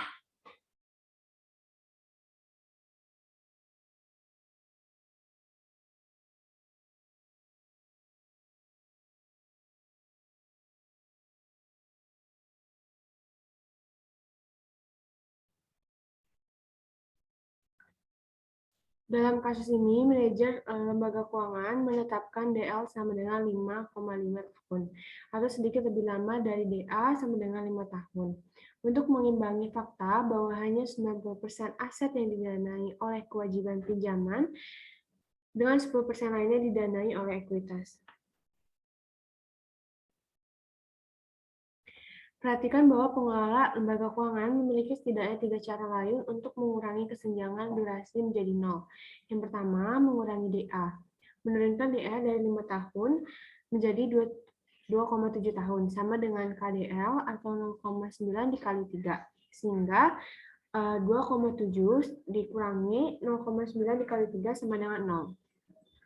Dalam kasus ini, manajer lembaga keuangan menetapkan DL sama dengan 5,5 tahun, atau sedikit lebih lama dari DA sama dengan 5 tahun. Untuk mengimbangi fakta bahwa hanya 90% aset yang didanai oleh kewajiban pinjaman, dengan 10% lainnya didanai oleh ekuitas. Perhatikan bahwa pengelola lembaga keuangan memiliki setidaknya 3 cara lain untuk mengurangi kesenjangan durasi menjadi 0. Yang pertama, mengurangi DA. Menurunkan DA dari 5 tahun menjadi 2,7 tahun, sama dengan KDL atau 0,9 dikali 3. Sehingga 2,7 dikurangi 0,9 dikali 3 sama dengan 0.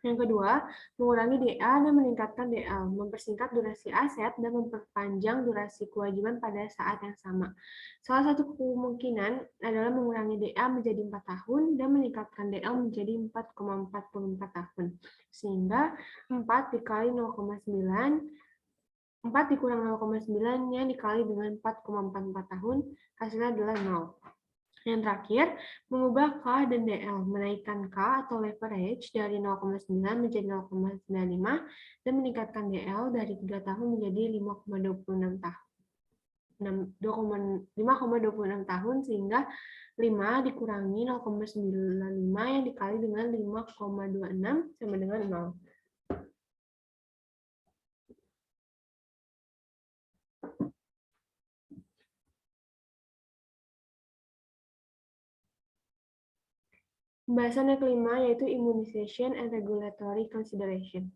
Yang kedua, mengurangi DA dan meningkatkan DL, mempersingkat durasi aset dan memperpanjang durasi kewajiban pada saat yang sama. Salah satu kemungkinan adalah mengurangi DA menjadi 4 tahun dan meningkatkan DL menjadi 4,44 tahun. Sehingga 4 dikali 0,9, 4 dikurang 0,9-nya dikali dengan 4,44 tahun, hasilnya adalah 0. Yang terakhir, mengubah K dan DL, menaikkan K atau leverage dari 0,9 menjadi 0,95 dan meningkatkan DL dari 3 tahun menjadi 5,26 tahun. 5,26 tahun sehingga 5 dikurangi 0,95 yang dikali dengan 5,26 sama dengan 0. Pembahasan yang kelima yaitu immunization and regulatory consideration.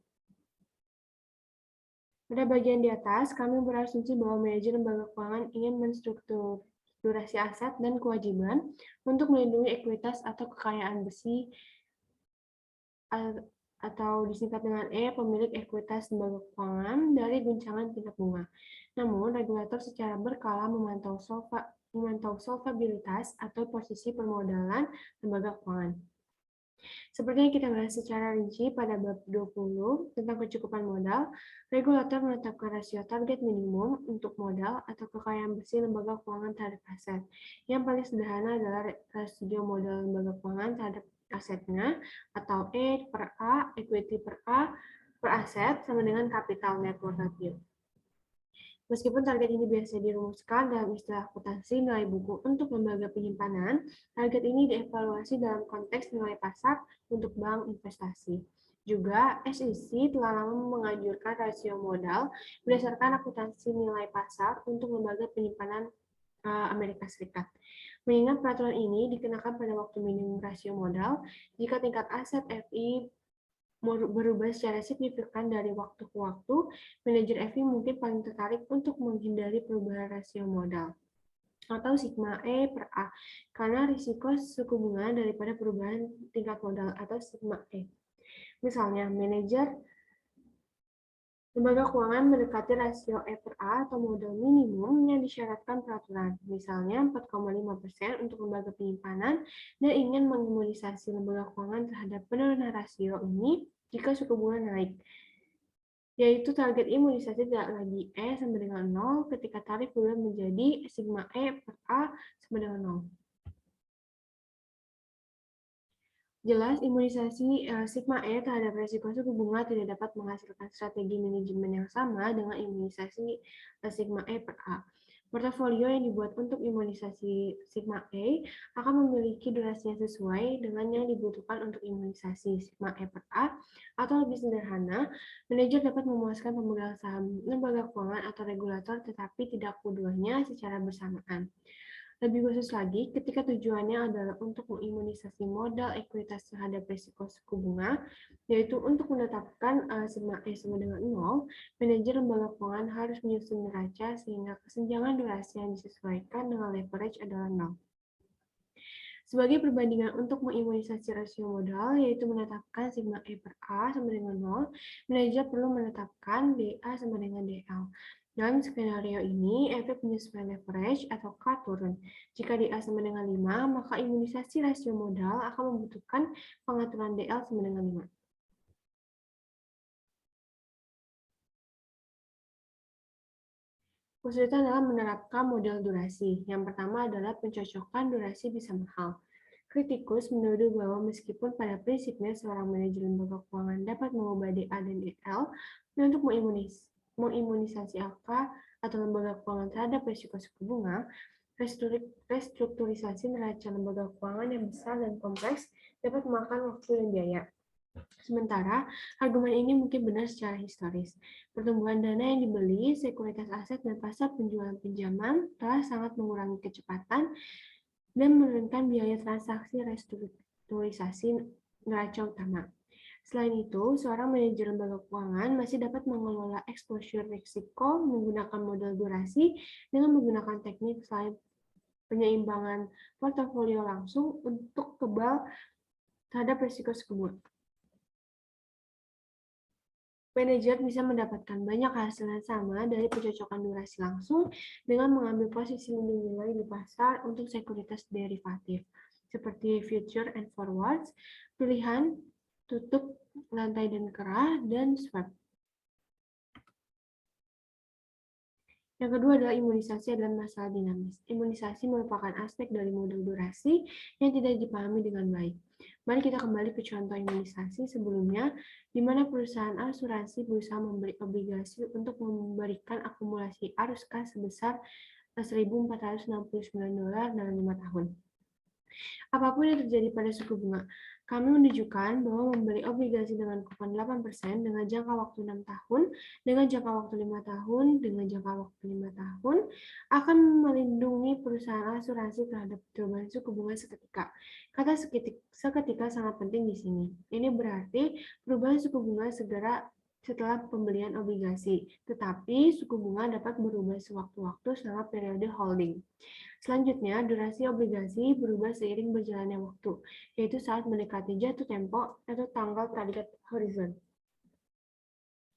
Pada bagian di atas, kami berasumsi bahwa manajer lembaga keuangan ingin menstrukturasi aset dan kewajiban untuk melindungi ekuitas atau kekayaan bersih atau disingkat dengan E, pemilik ekuitas lembaga keuangan dari guncangan tingkat bunga. Namun, regulator secara berkala memantau solvabilitas atau posisi permodalan lembaga keuangan. Seperti yang kita bahas secara rinci pada bab 20 tentang kecukupan modal, regulator menetapkan rasio target minimum untuk modal atau kekayaan bersih lembaga keuangan terhadap aset. Yang paling sederhana adalah rasio modal lembaga keuangan terhadap asetnya, atau E per A, equity per A, per aset, sama dengan capital net worth ratio. Meskipun target ini biasa dirumuskan dalam istilah akuntansi nilai buku untuk lembaga penyimpanan, target ini dievaluasi dalam konteks nilai pasar untuk bank investasi. Juga, SEC telah lama menganjurkan rasio modal berdasarkan akuntansi nilai pasar untuk lembaga penyimpanan Amerika Serikat. Mengingat peraturan ini dikenakan pada waktu minimum rasio modal, jika tingkat aset FI berubah secara signifikan dari waktu ke waktu, manajer FI mungkin paling tertarik untuk menghindari perubahan rasio modal atau sigma E per A karena risiko suku bunga daripada perubahan tingkat modal atau sigma E. Misalnya, manajer lembaga keuangan mendekati rasio E per A atau modal minimum yang disyaratkan peraturan, misalnya 4,5% untuk lembaga penyimpanan, dan ingin mengimunisasi lembaga keuangan terhadap penurunan rasio ini jika suku bunga naik, yaitu target imunisasi tidak lagi E sama dengan 0 ketika tarif berubah menjadi sigma E per A sama dengan 0. Jelas, imunisasi sigma E terhadap resiko suku bunga tidak dapat menghasilkan strategi manajemen yang sama dengan imunisasi sigma E per A. Portofolio yang dibuat untuk imunisasi sigma E akan memiliki durasi yang sesuai dengan yang dibutuhkan untuk imunisasi sigma E per A, atau lebih sederhana, manajer dapat memuaskan pemegang saham lembaga keuangan atau regulator tetapi tidak keduanya secara bersamaan. Lebih khusus lagi, ketika tujuannya adalah untuk mengimunisasi modal ekuitas terhadap risiko suku bunga, yaitu untuk menetapkan sigma E sama dengan 0, manajer lembaga keuangan harus menyusun neraca sehingga kesenjangan durasi yang disesuaikan dengan leverage adalah 0. Sebagai perbandingan untuk mengimunisasi rasio modal, yaitu menetapkan sigma E per A sama dengan 0, manajer perlu menetapkan DA sama dengan DL. Dalam skenario ini, efek penyesuaian leverage atau K turun. Jika DA sama dengan 5, maka imunisasi rasio modal akan membutuhkan pengaturan DL sama dengan 5. Kesulitan dalam menerapkan model durasi. Yang pertama adalah pencocokan durasi bisa mahal. Kritikus menuduh bahwa meskipun pada prinsipnya seorang manajer lembaga keuangan dapat mengubah DA dan DL untuk mengimunisasi LK atau lembaga keuangan terhadap risiko suku bunga, restrukturisasi neraca lembaga keuangan yang besar dan kompleks dapat memakan waktu dan biaya. Sementara, argumen ini mungkin benar secara historis. Pertumbuhan dana yang dibeli, sekuritas aset, dan pasar penjualan pinjaman telah sangat mengurangi kecepatan dan menurunkan biaya transaksi restrukturisasi neraca utama. Selain itu, seorang manajer lembaga keuangan masih dapat mengelola exposure risiko menggunakan model durasi dengan menggunakan teknik selain penyeimbangan portofolio langsung untuk kebal terhadap risiko suku bunga. Manajer bisa mendapatkan banyak hasil yang sama dari pencocokan durasi langsung dengan mengambil posisi lindung nilai di pasar untuk sekuritas derivatif, seperti future and forwards, pilihan, tutup, lantai dan kerah, dan swap. Yang kedua adalah imunisasi adalah masalah dinamis. Imunisasi merupakan aspek dari model durasi yang tidak dipahami dengan baik. Mari kita kembali ke contoh imunisasi sebelumnya, di mana perusahaan asuransi berusaha membeli obligasi untuk memberikan akumulasi arus kas sebesar $1.469 dalam 5 tahun. Apapun yang terjadi pada suku bunga, kami menunjukkan bahwa membeli obligasi dengan kupon 8% dengan jangka waktu 6 tahun, dengan jangka waktu 5 tahun, dengan jangka waktu 5 tahun, akan melindungi perusahaan asuransi terhadap perubahan suku bunga seketika. Kata seketika sangat penting di sini. Ini berarti perubahan suku bunga segera setelah pembelian obligasi, tetapi suku bunga dapat berubah sewaktu-waktu selama periode holding. Selanjutnya, durasi obligasi berubah seiring berjalannya waktu, yaitu saat mendekati jatuh tempo atau tanggal target horizon.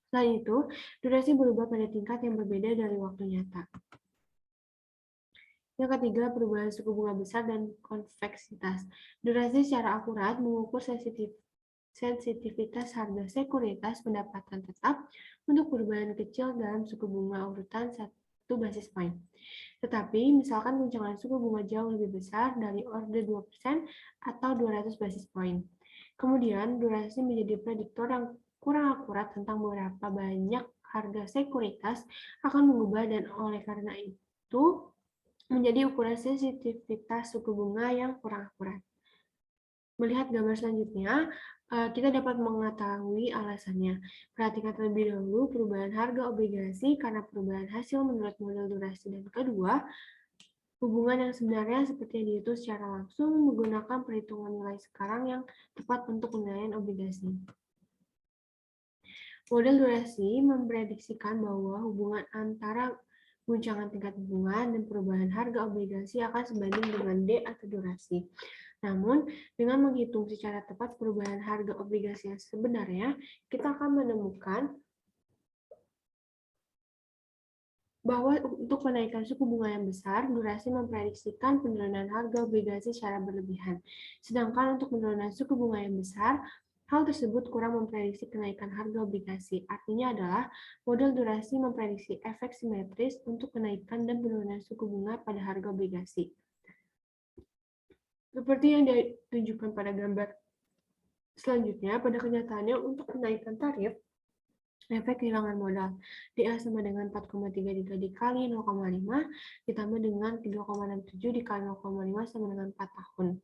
Selain itu, durasi berubah pada tingkat yang berbeda dari waktu nyata. Yang ketiga, perubahan suku bunga besar dan konveksitas. Durasi secara akurat mengukur sensitivitas harga sekuritas pendapatan tetap untuk perubahan kecil dalam suku bunga urutan 1 basis point. Tetapi, misalkan guncangan suku bunga jauh lebih besar dari order 2% atau 200 basis point. Kemudian, durasi menjadi prediktor yang kurang akurat tentang berapa banyak harga sekuritas akan mengubah dan oleh karena itu menjadi ukuran sensitivitas suku bunga yang kurang akurat. Melihat gambar selanjutnya, kita dapat mengetahui alasannya. Perhatikan terlebih dahulu perubahan harga obligasi karena perubahan hasil menurut model durasi. Dan kedua, hubungan yang sebenarnya seperti yang dihitung secara langsung menggunakan perhitungan nilai sekarang yang tepat untuk penilaian obligasi. Model durasi memprediksikan bahwa hubungan antara guncangan tingkat bunga dan perubahan harga obligasi akan sebanding dengan D atau durasi. Namun, dengan menghitung secara tepat perubahan harga obligasi yang sebenarnya, kita akan menemukan bahwa untuk menaikkan suku bunga yang besar, durasi memprediksikan penurunan harga obligasi secara berlebihan. Sedangkan untuk penurunan suku bunga yang besar, hal tersebut kurang memprediksi kenaikan harga obligasi. Artinya adalah model durasi memprediksi efek simetris untuk kenaikan dan penurunan suku bunga pada harga obligasi. Seperti yang ditunjukkan pada gambar selanjutnya, pada kenyataannya untuk kenaikan tarif, efek kehilangan modal. DA sama dengan 4,33 dikali 0,5 ditambah dengan 3,67 dikali 0,5 sama dengan 4 tahun.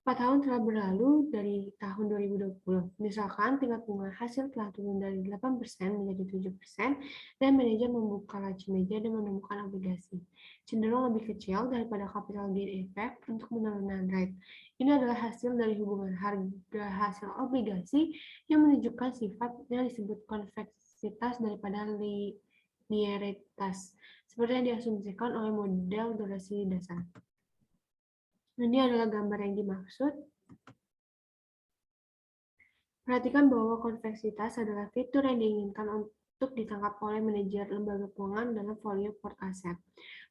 4 tahun telah berlalu dari tahun 2020. Misalkan tingkat bunga hasil telah turun dari 8% menjadi 7%, dan manajer membuka laci meja dan menemukan obligasi. Cenderung lebih kecil daripada capital gain effect untuk penurunan rate. Ini adalah hasil dari hubungan harga hasil obligasi yang menunjukkan sifat yang disebut konveksitas daripada linearitas, seperti yang diasumsikan oleh model durasi dasar. Ini adalah gambar yang dimaksud. Perhatikan bahwa konveksitas adalah fitur yang diinginkan untuk ditangkap oleh manajer lembaga keuangan dalam folio portfolio aset.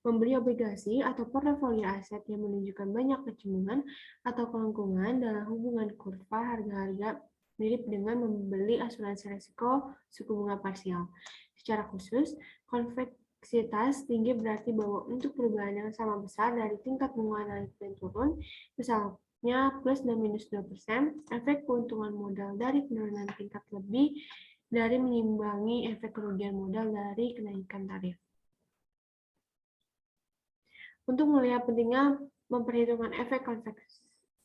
Membeli obligasi atau portofolio aset yang menunjukkan banyak kecemburuan atau kelengkungan dalam hubungan kurva harga-harga mirip dengan membeli asuransi risiko suku bunga parsial. Secara khusus, konveksitas tinggi berarti bahwa untuk perubahan yang sama besar dari tingkat bunga naik dan turun, misalnya plus dan minus 2%, efek keuntungan modal dari penurunan tingkat lebih dari menyimbangi efek kerugian modal dari kenaikan tarif. Untuk melihat pentingnya memperhitungkan efek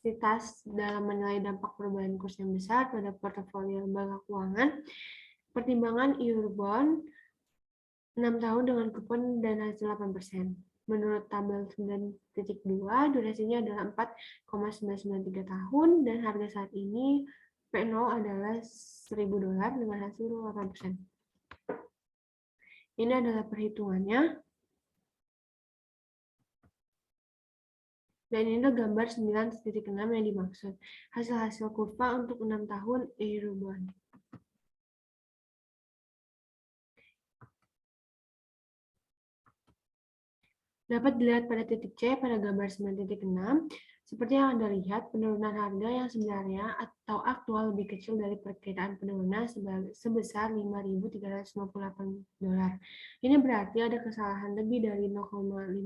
kompleksitas dalam menilai dampak perubahan kurs yang besar pada portofolio lembaga keuangan, pertimbangan Eurobond 6 tahun dengan kupon dan hasil 8%. Menurut tabel 9.2, durasinya adalah 4,993 tahun dan harga saat ini P0 adalah $1.000 dengan hasil 8%. Ini adalah perhitungannya. Dan ini adalah gambar 9.6 yang dimaksud. Hasil-hasil kurva untuk 6 tahun Eurobond. Dapat dilihat pada titik C pada gambar 9.6. Seperti yang Anda lihat, penurunan harga yang sebenarnya atau aktual lebih kecil dari perkiraan penurunan sebesar $5.358. Ini berarti ada kesalahan lebih dari 0,5%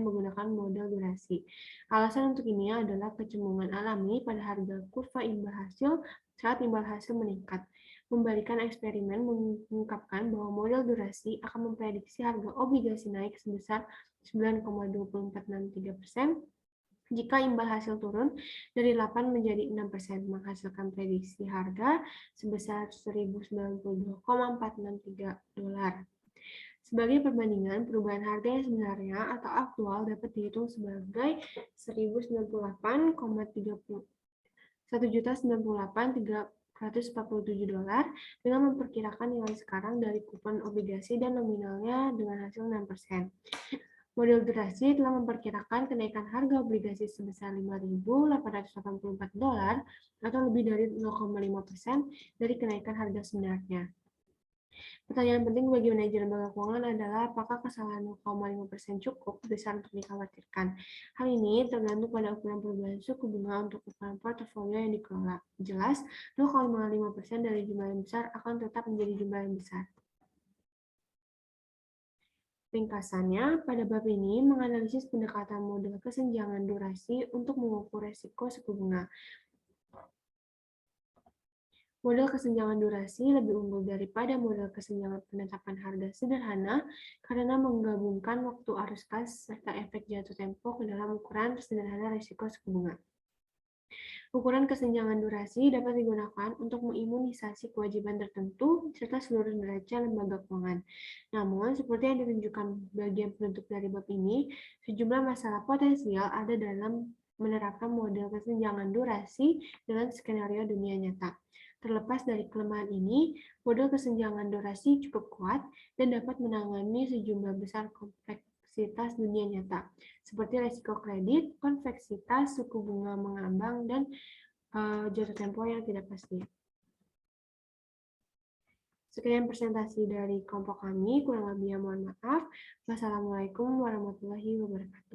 menggunakan model durasi. Alasan untuk ini adalah kecemburuan alami pada harga kurva imbal hasil saat imbal hasil meningkat. Membalikan eksperimen mengungkapkan bahwa model durasi akan memprediksi harga obligasi naik sebesar 9,2463% jika imbal hasil turun dari 8 menjadi 6%, menghasilkan prediksi harga sebesar $1.092,463. Sebagai perbandingan, perubahan harga yang sebenarnya atau aktual dapat dihitung sebagai $1.098,347 dengan memperkirakan nilai sekarang dari kupon obligasi dan nominalnya dengan hasil 6%. Model durasi telah memperkirakan kenaikan harga obligasi sebesar $5.884 atau lebih dari 0,5% dari kenaikan harga sebenarnya. Pertanyaan penting bagi manajer lembaga keuangan adalah apakah kesalahan 0,5% cukup besar untuk dikhawatirkan. Hal ini tergantung pada ukuran perubahan suku bunga untuk ukuran portofolio yang dikelola. Jelas, 0,5% dari jumlah yang besar akan tetap menjadi jumlah yang besar. Ringkasannya, pada bab ini menganalisis pendekatan model kesenjangan durasi untuk mengukur resiko suku bunga. Model kesenjangan durasi lebih unggul daripada model kesenjangan penetapan harga sederhana karena menggabungkan waktu arus kas serta efek jatuh tempo ke dalam ukuran sederhana risiko suku bunga. Ukuran kesenjangan durasi dapat digunakan untuk mengimunisasi kewajiban tertentu serta seluruh neraca lembaga keuangan. Namun, seperti yang ditunjukkan bagian penutup dari bab ini, sejumlah masalah potensial ada dalam menerapkan model kesenjangan durasi dalam skenario dunia nyata. Terlepas dari kelemahan ini, model kesenjangan durasi cukup kuat dan dapat menangani sejumlah besar kompleksitas dunia nyata, seperti risiko kredit, konveksitas, suku bunga mengambang, dan jatuh tempo yang tidak pasti. Sekian presentasi dari kelompok kami, kurang lebihnya mohon maaf. Wassalamualaikum warahmatullahi wabarakatuh.